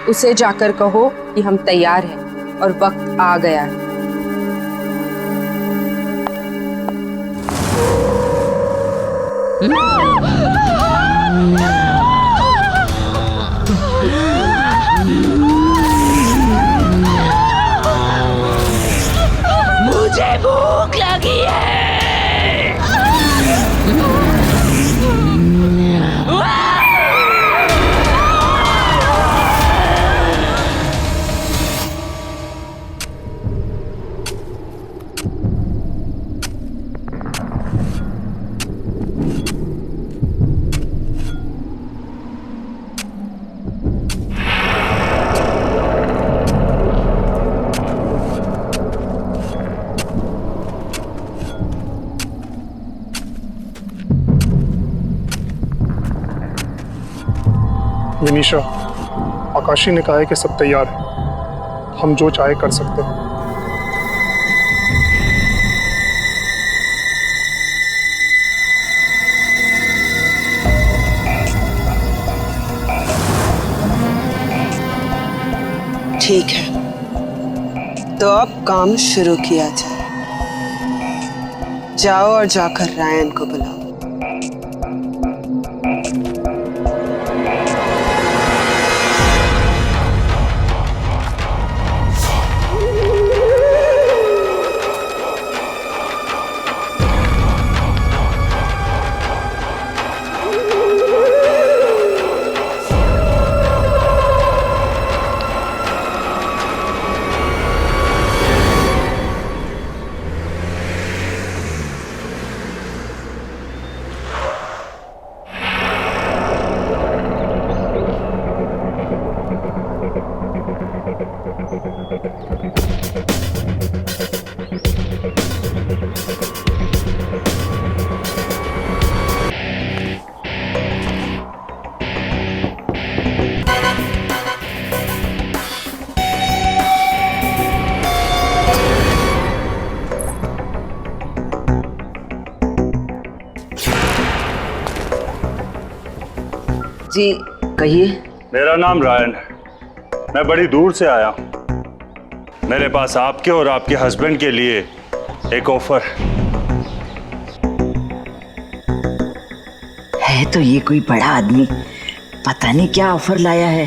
उसे जाकर कहो कि हम तैयार हैं और वक्त आ गया है। मुझे भूख लगी है। विनीशा, आकाशी ने कहा है कि सब तैयार है, हम जो चाहे कर सकते हैं। ठीक है, तो अब काम शुरू किया जाए। जाओ और जाकर रायन को बुलाओ। जी कहिए। मेरा नाम रायन है, मैं बड़ी दूर से आया हूं। मेरे पास आपके और आपके हस्बैंड के लिए एक ऑफर है। तो ये कोई बड़ा आदमी पता नहीं क्या ऑफर लाया है।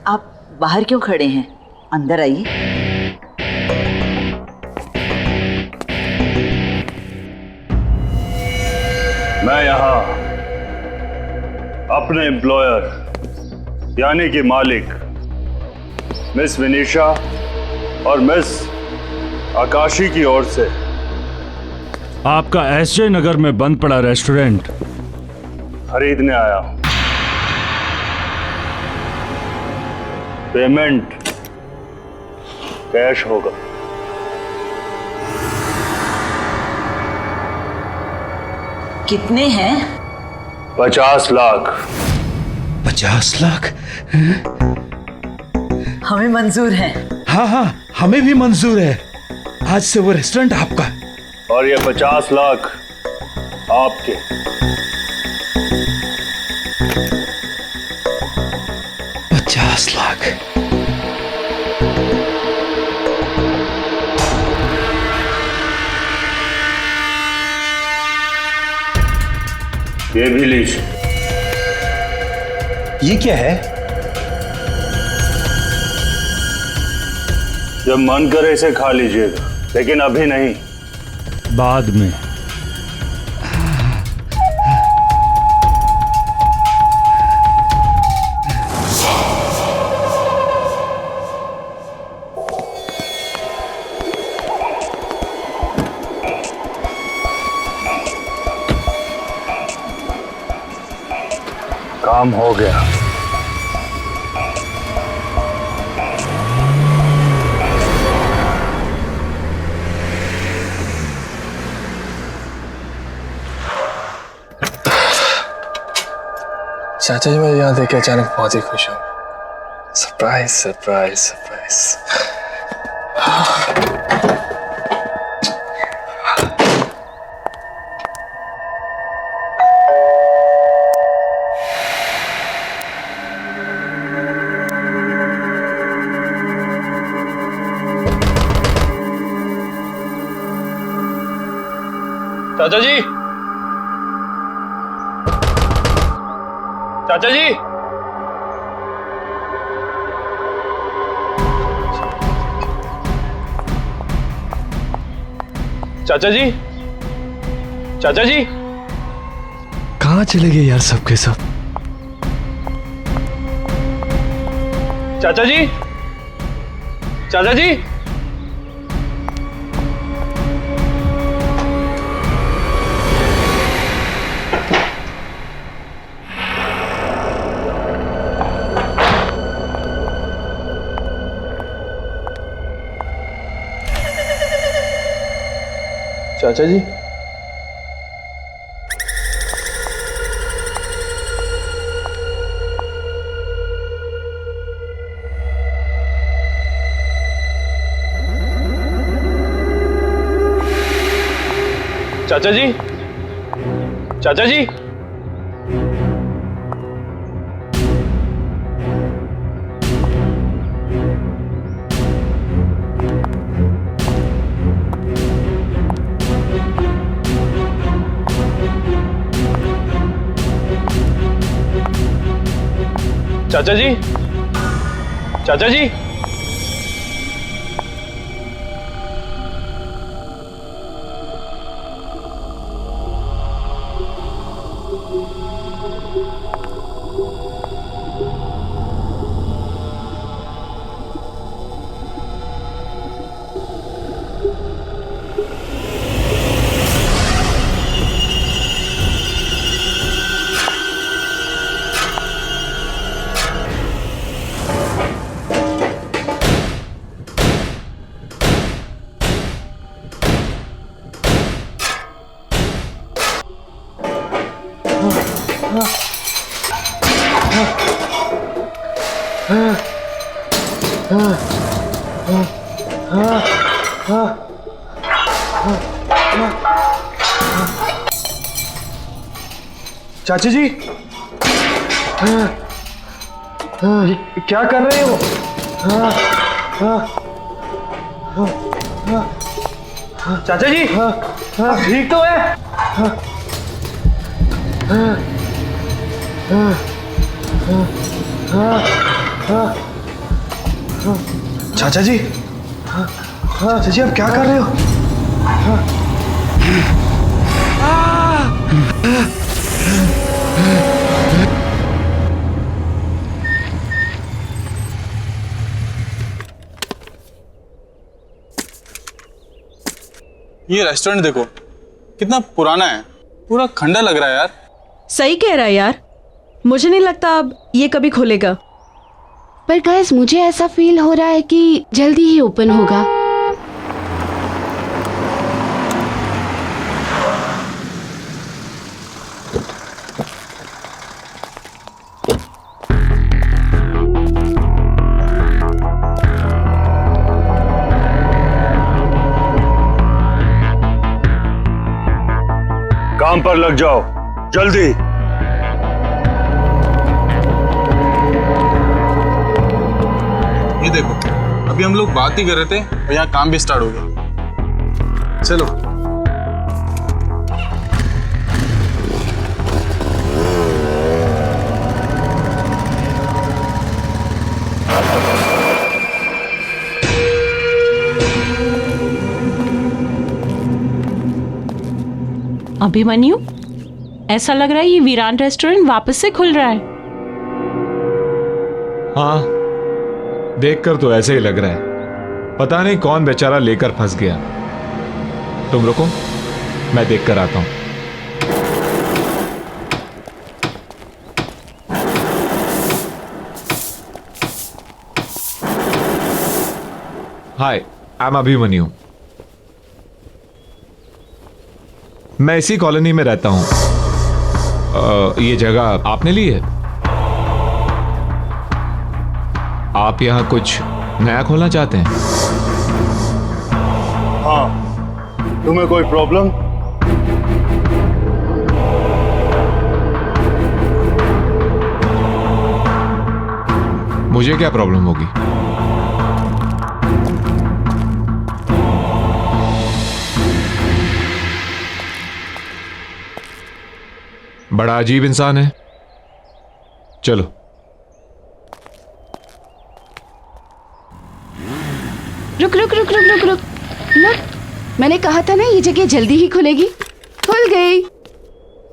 आप बाहर क्यों खड़े हैं, अंदर आइए। मैं यहाँ अपने एम्प्लॉयर यानी कि मालिक मिस विनीशा और मिस आकाशी की ओर से आपका एसजे नगर में बंद पड़ा रेस्टोरेंट खरीदने आया हूं। पेमेंट कैश होगा। कितने हैं? 50 लाख। 50 लाख? हमें मंजूर है। हाँ हाँ, हमें भी मंजूर है। आज से वो रेस्टोरेंट आपका। और ये 50 लाख आपके। लाख। ये भी लीजिए। ये क्या है? जब मन करे इसे खा लीजिएगा, लेकिन अभी नहीं, बाद में। काम हो गया। चाचा जी, मैं यहाँ देख के अचानक बहुत ही खुश हूँ। Surprise surprise surprise. चाचा जी, चाचा जी, चाचा जी, चाचा जी, कहाँ चले गए यार सबके सब? चाचा जी, चाचा जी, चाचा जी, चाचा जी, चाचा जी, चाचा जी, चाचा जी, चाची जी, क्या कर रहे हो? चाचा जी, ठीक तो है? चाचा जी, चाचा जी, आप क्या कर रहे हो? ये रेस्टोरेंट देखो कितना पुराना है, पूरा खंडर लग रहा है यार। सही कह रहा है यार, मुझे नहीं लगता अब ये कभी खुलेगा। पर गाइस मुझे ऐसा फील हो रहा है कि जल्दी ही ओपन होगा। काम पर लग जाओ जल्दी। ये देखो, अभी हम लोग बात ही कर रहे थे और यहाँ काम भी स्टार्ट हो गया। चलो अभिमन्यु, ऐसा लग रहा है ये वीरान रेस्टोरेंट वापस से खुल रहा है। हाँ, देखकर तो ऐसे ही लग रहा है। पता नहीं कौन बेचारा लेकर फंस गया। तुम रुको, मैं देखकर आता हूं। हाय, आई एम अभिमन्यु। मैं इसी कॉलोनी में रहता हूं। ये जगह आपने ली है? आप यहां कुछ नया खोलना चाहते हैं? हाँ, तुम्हें कोई प्रॉब्लम? मुझे क्या प्रॉब्लम होगी? बड़ा अजीब इंसान है। चलो। रुक रुक रुक रुक रुक रुक रुक, मैंने कहा था ना ये जगह जल्दी ही खुलेगी, खुल गई।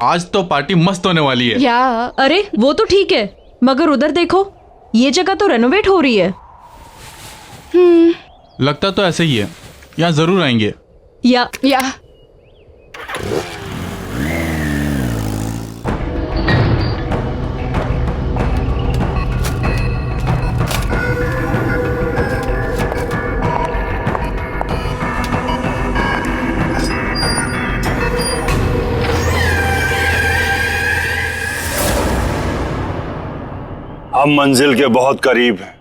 आज तो पार्टी मस्त होने वाली है। या अरे वो तो ठीक है, मगर उधर देखो, ये जगह तो रेनोवेट हो रही है। लगता तो ऐसे ही है, यहाँ जरूर आएंगे। या हम मंजिल के बहुत करीब हैं।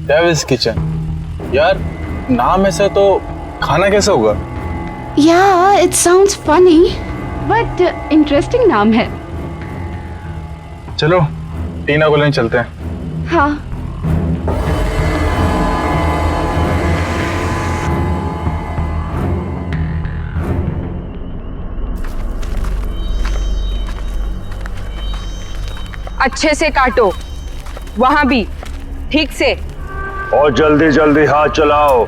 डेविल्स किचन, यार नाम ऐसा तो खाना कैसे होगा? या it sounds funny but interesting नाम है। चलो टीना को लेने चलते हैं। हाँ अच्छे से काटो, वहां भी ठीक से, और जल्दी जल्दी हाथ चलाओ।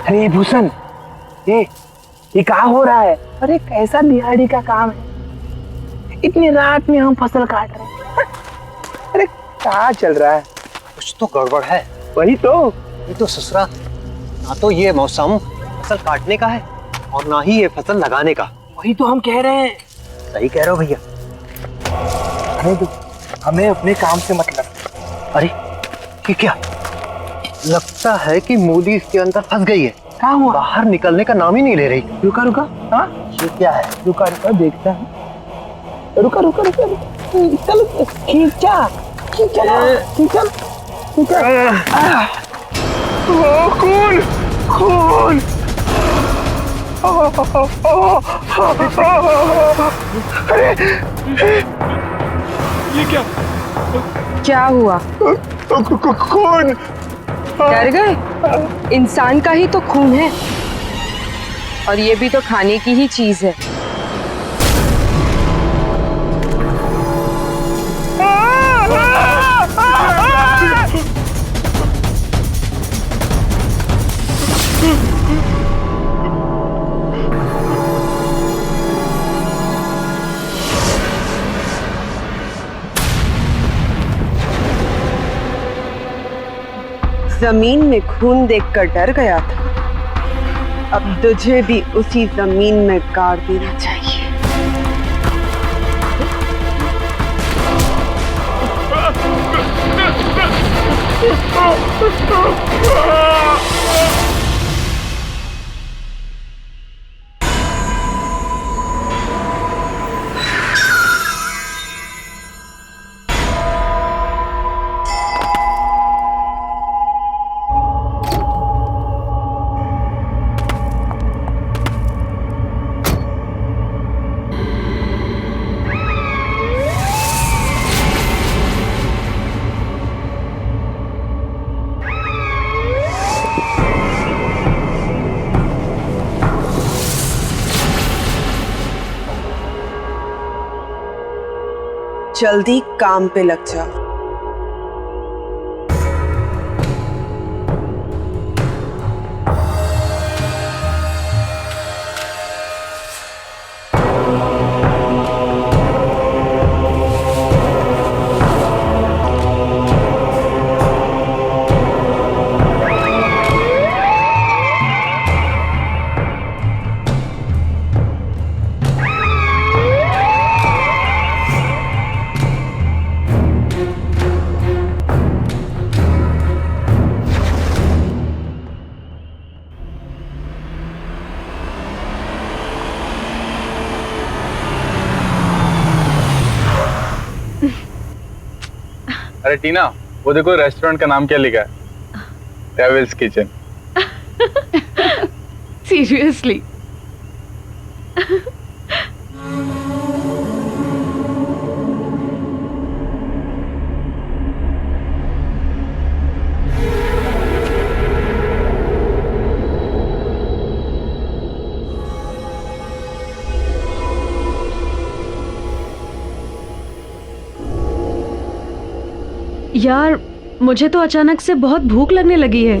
अरे भूषण, ये क्या हो रहा है? अरे कैसा दिहाड़ी का काम है, इतनी रात में हम फसल काट रहे हैं। अरे क्या चल रहा है? कुछ तो गड़बड़ है। वही तो। ये तो ससुरा, ना तो ये मौसम फसल काटने का है और ना ही ये फसल लगाने का। वही तो हम कह रहे हैं। सही कह रहे हो भैया। अरे तो हमें अपने काम से मतलब। अरे ये क्या? लगता है कि मूली इसके अंदर फंस गई है। क्या हुआ? बाहर निकलने का नाम ही नहीं ले रही। रुका रुका, हाँ ये क्या है? रुका रुका देखता है। रुका रुका रुका, चलो खींचा खींचा खींचा खींचा। खून खून। अरे ये क्या हुआ? खून। डर गए? इंसान का ही तो खून है, और ये भी तो खाने की ही चीज है। जमीन में खून देखकर डर गया था, अब तुझे भी उसी जमीन में गाड़ देना चाहिए। जल्दी काम पे लग जा। अरे टीना, वो देखो रेस्टोरेंट का नाम क्या लिखा है? Devil's Kitchen. सीरियसली। यार मुझे तो अचानक से बहुत भूख लगने लगी है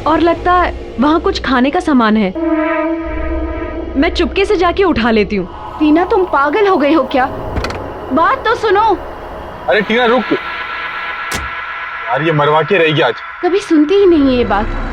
और लगता है वहाँ कुछ खाने का सामान है। मैं चुपके से जाके उठा लेती हूँ। टीना तुम पागल हो गई हो क्या? बात तो सुनो। अरे टीना रुक यार, ये मरवा के रहेगी आज। कभी सुनती ही नहीं है ये बात।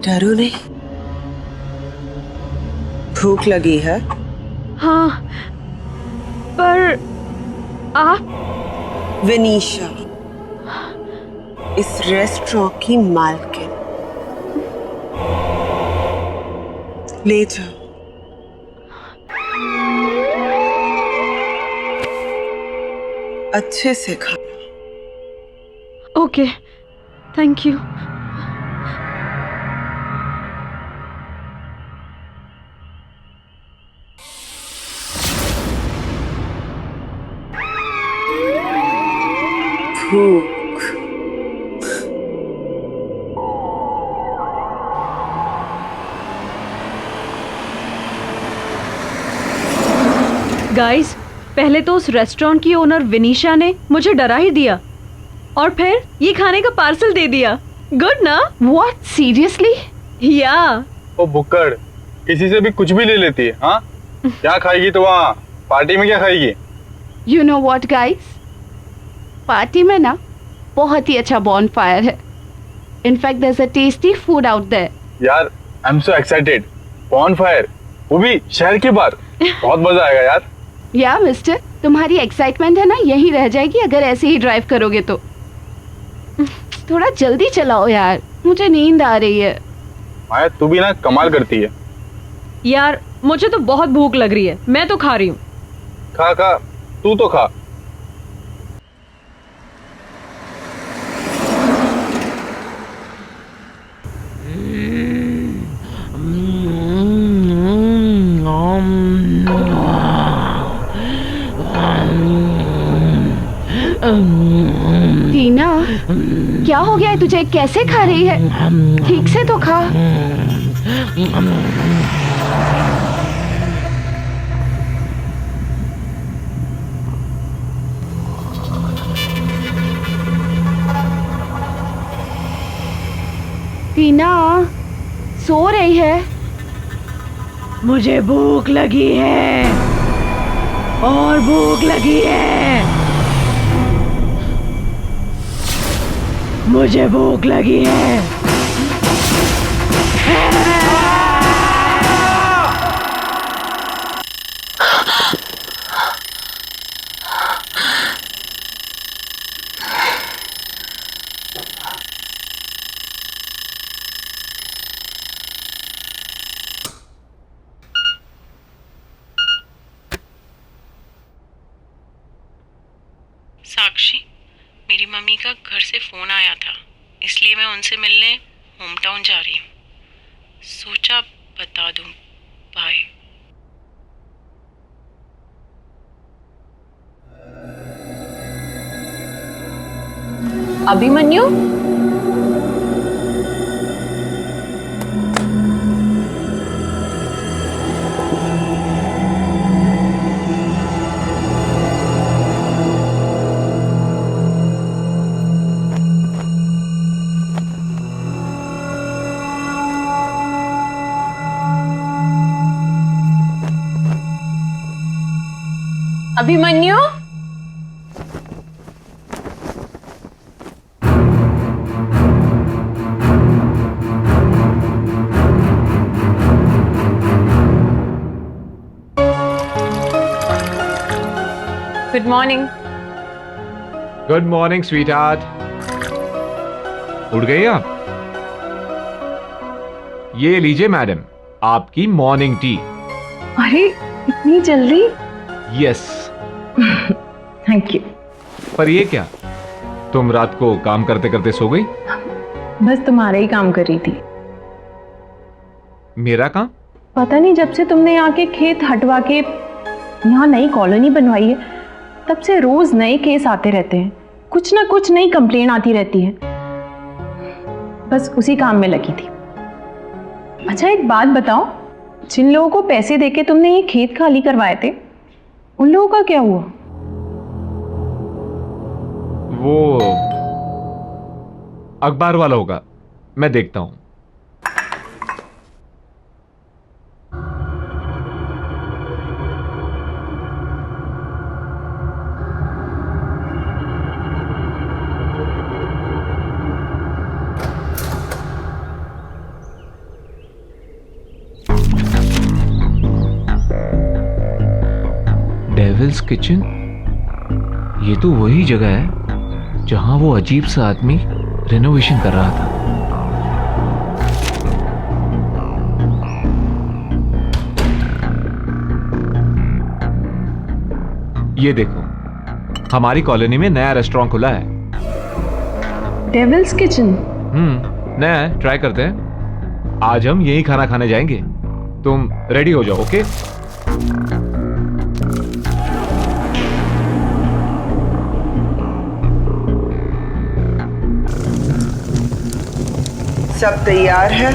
डरो नहीं, भूख लगी है? हाँ, पर आप? विनीशा, इस रेस्टोरेंट की मालकिन। ले जाओ। अच्छे से खाना। Okay, thank you. भूख। गाइस, पहले तो उस रेस्टोरेंट की ओनर विनीशा ने मुझे डरा ही दिया और फिर ये खाने का पार्सल दे दिया। गुड ना? What? Seriously? या ओ बुक्कड़, किसी से भी कुछ भी ले लेती है। हाँ, क्या खाएगी तो वहाँ पार्टी में क्या खाएगी? You know what guys? Party में ना बहुत ही अच्छा बॉनफायर है। In fact there's a tasty food out there. यार आई एम सो एक्साइटेड। बॉनफायर, वो भी शहर के बाहर। बहुत मजा आएगा यार। या मिस्टर, तुम्हारी एक्साइटमेंट है ना यही रह जाएगी अगर ऐसे ही ड्राइव करोगे तो। थोड़ा जल्दी चलाओ यार, मुझे नींद आ रही है। माया तू भी ना कमाल करती है। यार मुझे तो बहुत भूख लग रही है, मैं तो खा रही हूँ। खा खा, तू तो खा। टीना, क्या हो गया है तुझे? कैसे खा रही है? ठीक से तो खा। टीना सो रही है। मुझे भूख लगी है और भूख लगी है। मुझे भूख लगी है। साक्षी, मेरी मम्मी का घर से फ़ोन आया था, इसलिए मैं उनसे मिलने होम टाउन जा रही हूँ। सोचा बता दूँ। Bye. Abhimanyu, Abhimanyu, good morning. Good morning sweetheart. उठ गई आप? ये लीजिए मैडम, आपकी मॉर्निंग टी। अरे इतनी जल्दी? यस। Thank you. पर ये क्या, तुम रात को काम करते करते सो गई? बस तुम्हारा ही काम कर रही थी। मेरा काम? पता नहीं, जब से तुमने यहाँ के खेत हटवा के यहाँ नई कॉलोनी बनवाई है तब से रोज नए केस आते रहते हैं, कुछ ना कुछ नई कंप्लेन आती रहती है। बस उसी काम में लगी थी। अच्छा एक बात बताओ, जिन लोगों को पैसे देके तुमने ये खेत खाली करवाए थे उन लोगों का क्या हुआ? वो अखबार वाला होगा, मैं देखता हूं। डेविल्स किचन, ये तो वही जगह है जहां वो अजीब सा आदमी रेनोवेशन कर रहा था। ये देखो, हमारी कॉलोनी में नया रेस्टोरेंट खुला है। Devil's Kitchen? नया है, ट्राई करते हैं। आज हम यही खाना खाने जाएंगे। तुम रेडी हो जाओ, ओके? सब तैयार है?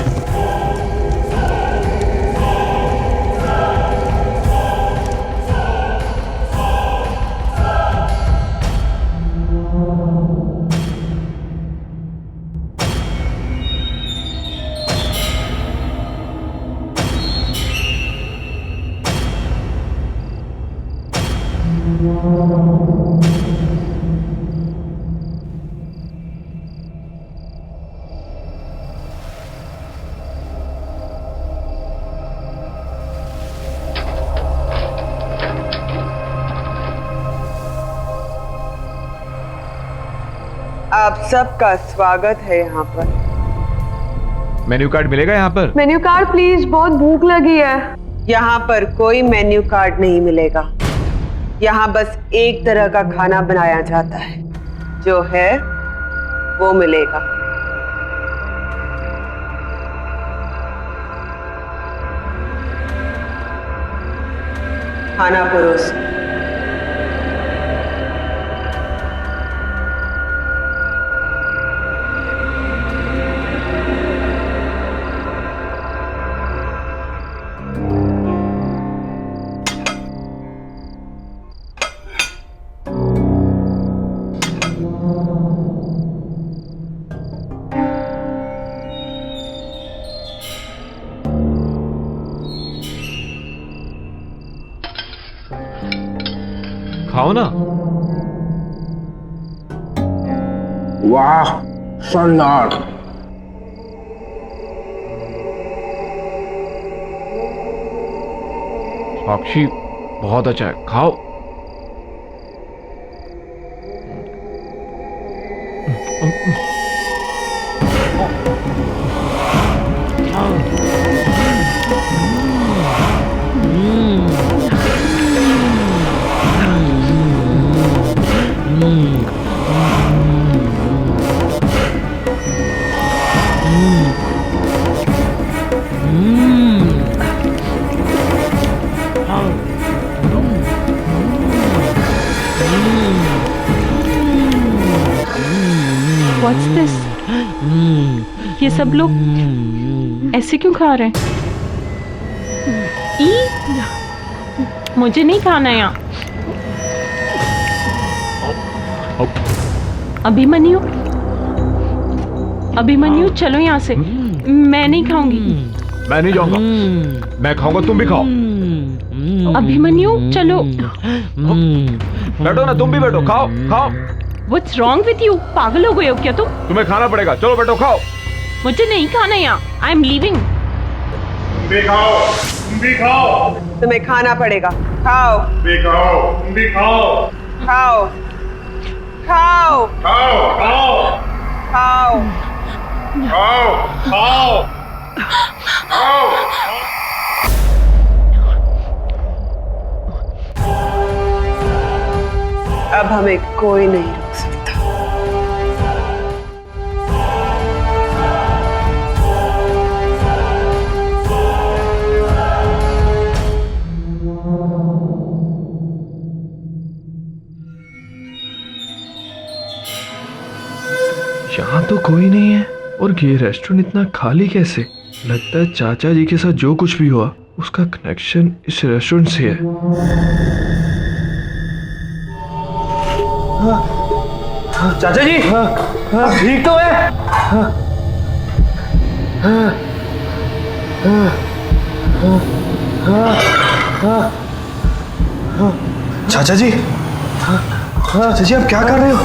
आप सबका स्वागत है यहाँ पर। मेन्यू कार्ड मिलेगा यहाँ पर? मेन्यू कार्ड प्लीज, बहुत भूख लगी है। यहाँ पर कोई मेन्यू कार्ड नहीं मिलेगा। यहाँ बस एक तरह का खाना बनाया जाता है, जो है वो मिलेगा। खाना परोस। खाओ ना। वाह, शानदार। साक्षी, बहुत अच्छा है, खाओ। What's this? ये सब लोग ऐसे क्यों खा रहे हैं? मुझे नहीं खाना यहाँ। अभिमन्यु, अभिमन्यु चलो यहाँ से। मैं नहीं खाऊंगी। मैं नहीं जाऊंगा। मैं खाऊंगा, तुम भी खाओ। अभिमन्यु चलो। बैठो ना, तुम भी बैठो, खाओ खाओ। What's wrong with you? पागल हो गए हो क्या तुम? तुम्हें खाना पड़ेगा, चलो बैठो खाओ। मुझे नहीं खाना यहाँ। I am leaving. तुम भी खाओ, तुम भी खाओ। तुम्हें खाना पड़ेगा, खाओ। तुम भी खाओ, तुम भी खाओ। खाओ खाओ खाओ खाओ खाओ खाओ खाओ खाओ। अब हमें कोई नहीं रोक सकता। यहाँ तो कोई नहीं है और ये रेस्टोरेंट इतना खाली कैसे? लगता है चाचा जी के साथ जो कुछ भी हुआ उसका कनेक्शन इस रेस्टोरेंट से है। चाचा जी ठीक तो है? चाचा जी, चाचा जी आप क्या कर रहे हो?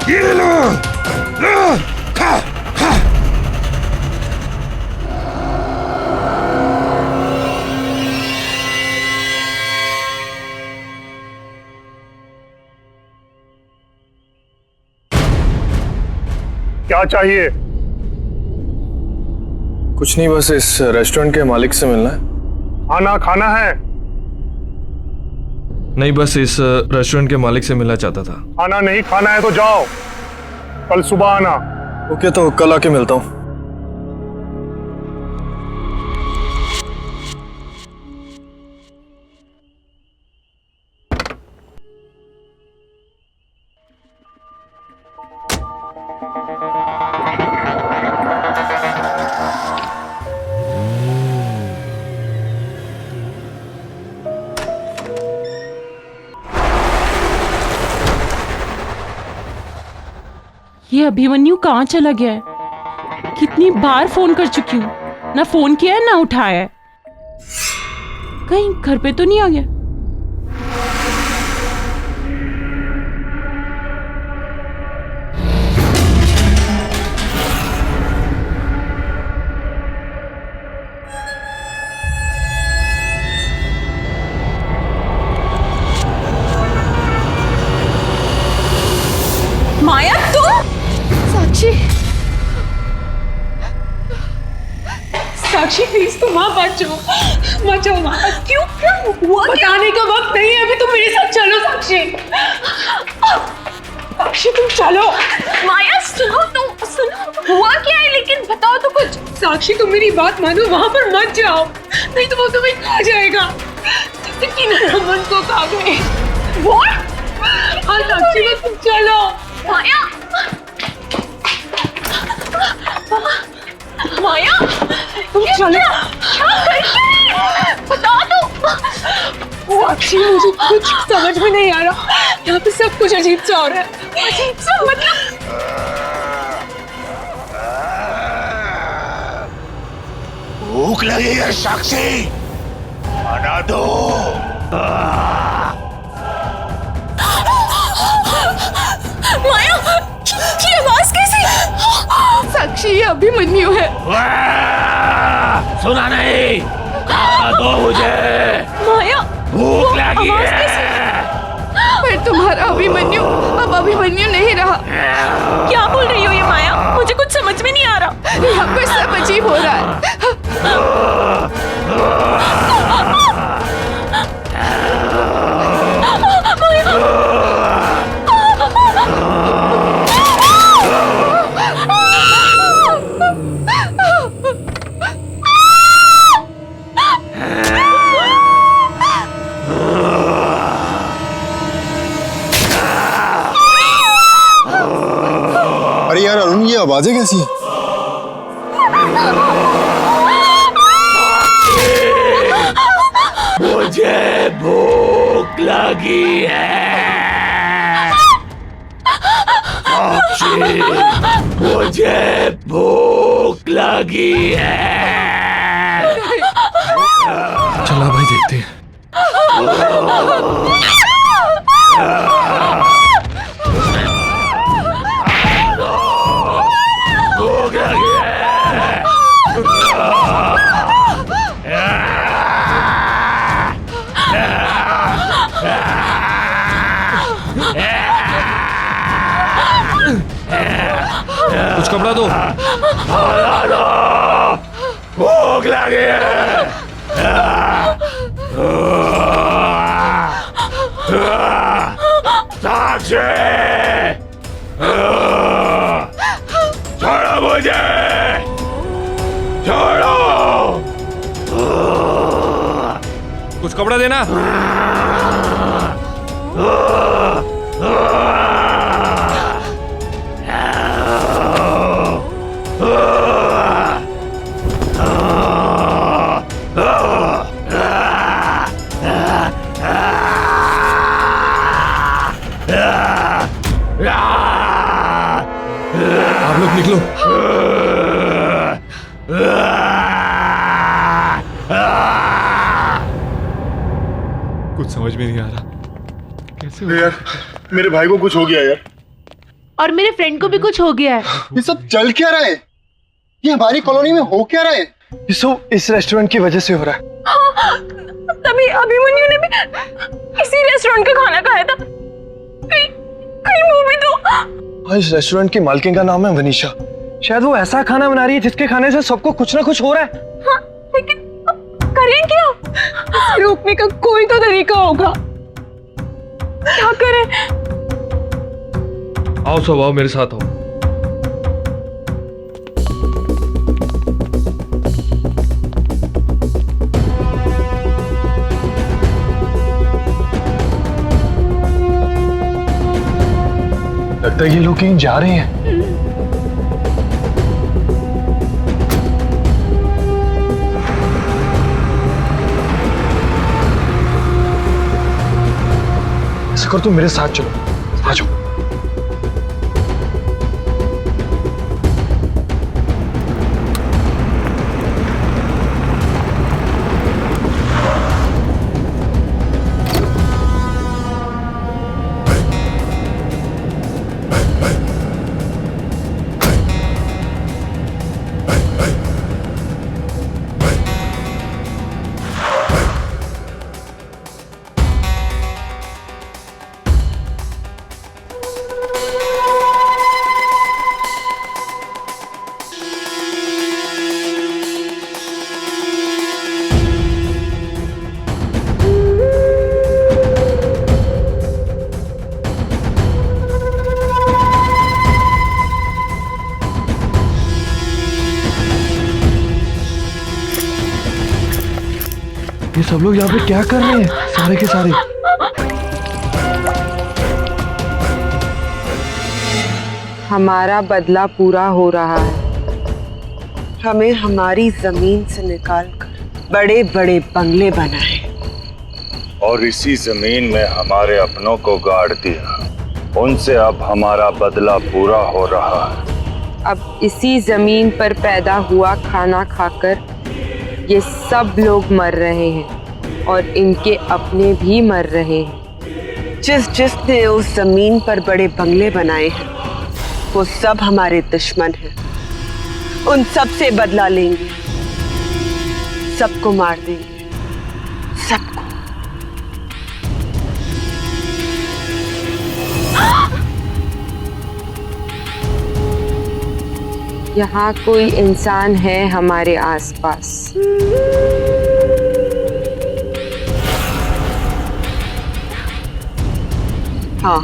ये लो, खा खा। क्या चाहिए? कुछ नहीं, बस इस रेस्टोरेंट के मालिक से मिलना है। खाना खाना है? नहीं, बस इस रेस्टोरेंट के मालिक से मिलना चाहता था। खाना नहीं खाना है तो जाओ, कल सुबह आना। ओके, तो कल आके मिलता हूँ। ये अभिमन्यु कहाँ चला गया है? कितनी बार फोन कर चुकी हूँ, ना फोन किया है ना उठाया है। कहीं घर पे तो नहीं आ गया? माया तुम? साक्षी, साक्षी प्लीज तुम वहां बचो, बचो वहां। क्यों क्या हुआ? बताने का वक्त नहीं है अभी, तुम मेरे साथ चलो साक्षी। साक्षी तुम चलो। माया सुनो, तुम सुनो, हुआ क्या है लेकिन बताओ तो कुछ। साक्षी तुम मेरी बात मानो, वहां पर मत जाओ, नहीं तो वो तुम्हें खा जाएगा जैसे कि नमन को खा गए। हाँ साक्षी बस तुम चलो। माया, माया तुम चलो। बता दो साक्षी, मुझे कुछ समझ में नहीं आ रहा, यहाँ पे सब कुछ अजीब सा हो रहा है। अजीब सा मतलब? भूख लगी है साक्षी, खाना दो। माया, ये आवाज कैसी? साक्षी ये अभिमन्यु है। सुना नहीं? खाना दो मुझे, माया भूख लगी है। पर तुम्हारा अभिमन्यु अब अभिमन्यु नहीं रहा। क्या बोल रही हो ये माया? मुझे कुछ समझ में नहीं आ रहा। यहाँ पर सब अजीब हो रहा है। अरे यार अरुण, ये आवाजें कैसी हैं? मुझे भूख लगी है साक्षी, मुझे भूख लगी है। चला भाई, देखते हैं। कुछ कपड़ा दो। भूख लगी है। साक्षी, छोड़ो मुझे, छोड़ो। कुछ कपड़ा देना। आप लोग निकलो। कुछ समझ में नहीं आ रहा कैसे यार, मेरे भाई को कुछ हो गया यार। और मेरे फ्रेंड को भी कुछ हो गया है। ये सब चल क्या रहा है? ये हमारी कॉलोनी में हो क्या रहा है? ये सब इस रेस्टोरेंट की वजह से हो रहा है। हाँ, तभी अभिमन्यु ने भी इसी रेस्टोरेंट का खाना खाया था। कहीं वो भी तो। हाँ, इस रेस्टोरेंट की मालकिन का नाम है वनीशा। शायद वो ऐसा खाना बना रही है जिसके खाने से सबको कुछ ना कुछ हो रहा है। हाँ, लेकिन अब करें क्या? रोकने का कोई तो तरीका होगा। क्या करें? आओ सब आओ, मेरे साथ आओ। लगता है ये लोग कहीं जा रहे हैं। ऐसा कर, तुम मेरे साथ चलो। आ जाओ। ये सब लोग यहाँ पे क्या कर रहे हैं? सारे के सारे। हमारा बदला पूरा हो रहा है। हमें हमारी जमीन से निकालकर बड़े बड़े बंगले बनाए और इसी जमीन में हमारे अपनों को गाड़ दिया। उनसे अब हमारा बदला पूरा हो रहा है। अब इसी जमीन पर पैदा हुआ खाना खाकर ये सब लोग मर रहे हैं और इनके अपने भी मर रहे हैं। जिसने उस जमीन पर बड़े बंगले बनाए हैं वो सब हमारे दुश्मन हैं। उन सब से बदला लेंगे, सबको मार देंगे, सबको। यहाँ कोई इंसान है हमारे आसपास। हाँ,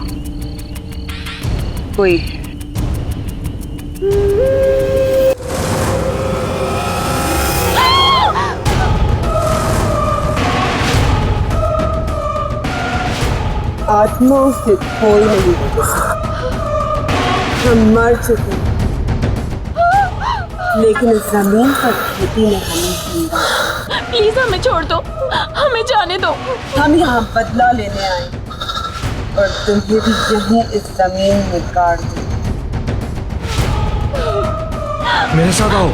कोई है। आत्माओं से कोई नहीं बच सकता। हम मर चुके हैं, लेकिन इस जमीन पर खेती में हमें जिंदा। प्लीज हमें छोड़ दो, हमें जाने दो। हम यहाँ बदला लेने आए और तुम्हें भी यहीं इस जमीन में गाड़ दो। मेरे साथ आओ।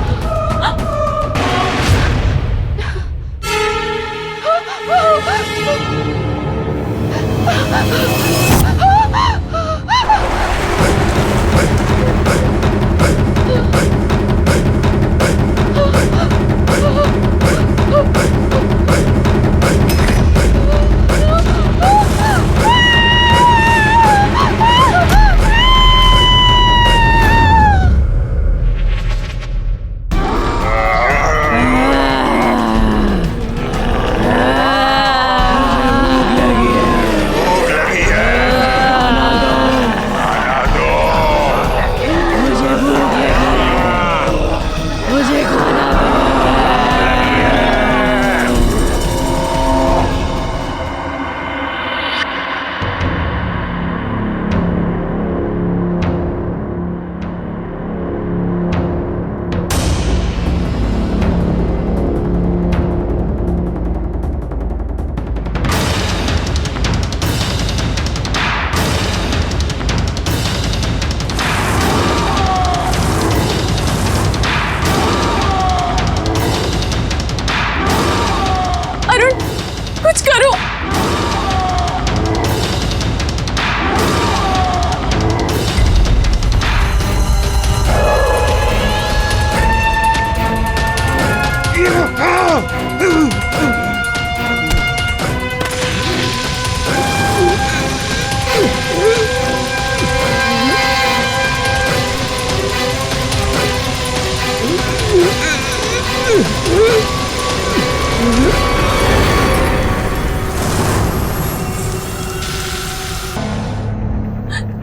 कुछ करो।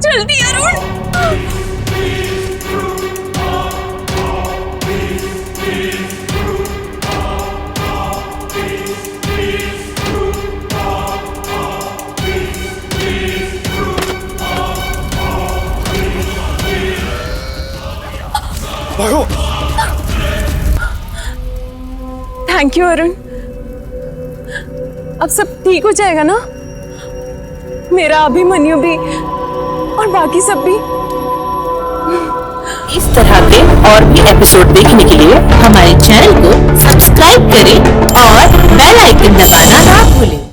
जल्दी अरुण। भागो। Thank you Arun. अब सब ठीक हो जाएगा ना? मेरा अभिमन्यु भी और बाकी सब भी। इस तरह के और भी एपिसोड देखने के लिए हमारे चैनल को सब्सक्राइब करें और बेल आइकन दबाना ना भूलें।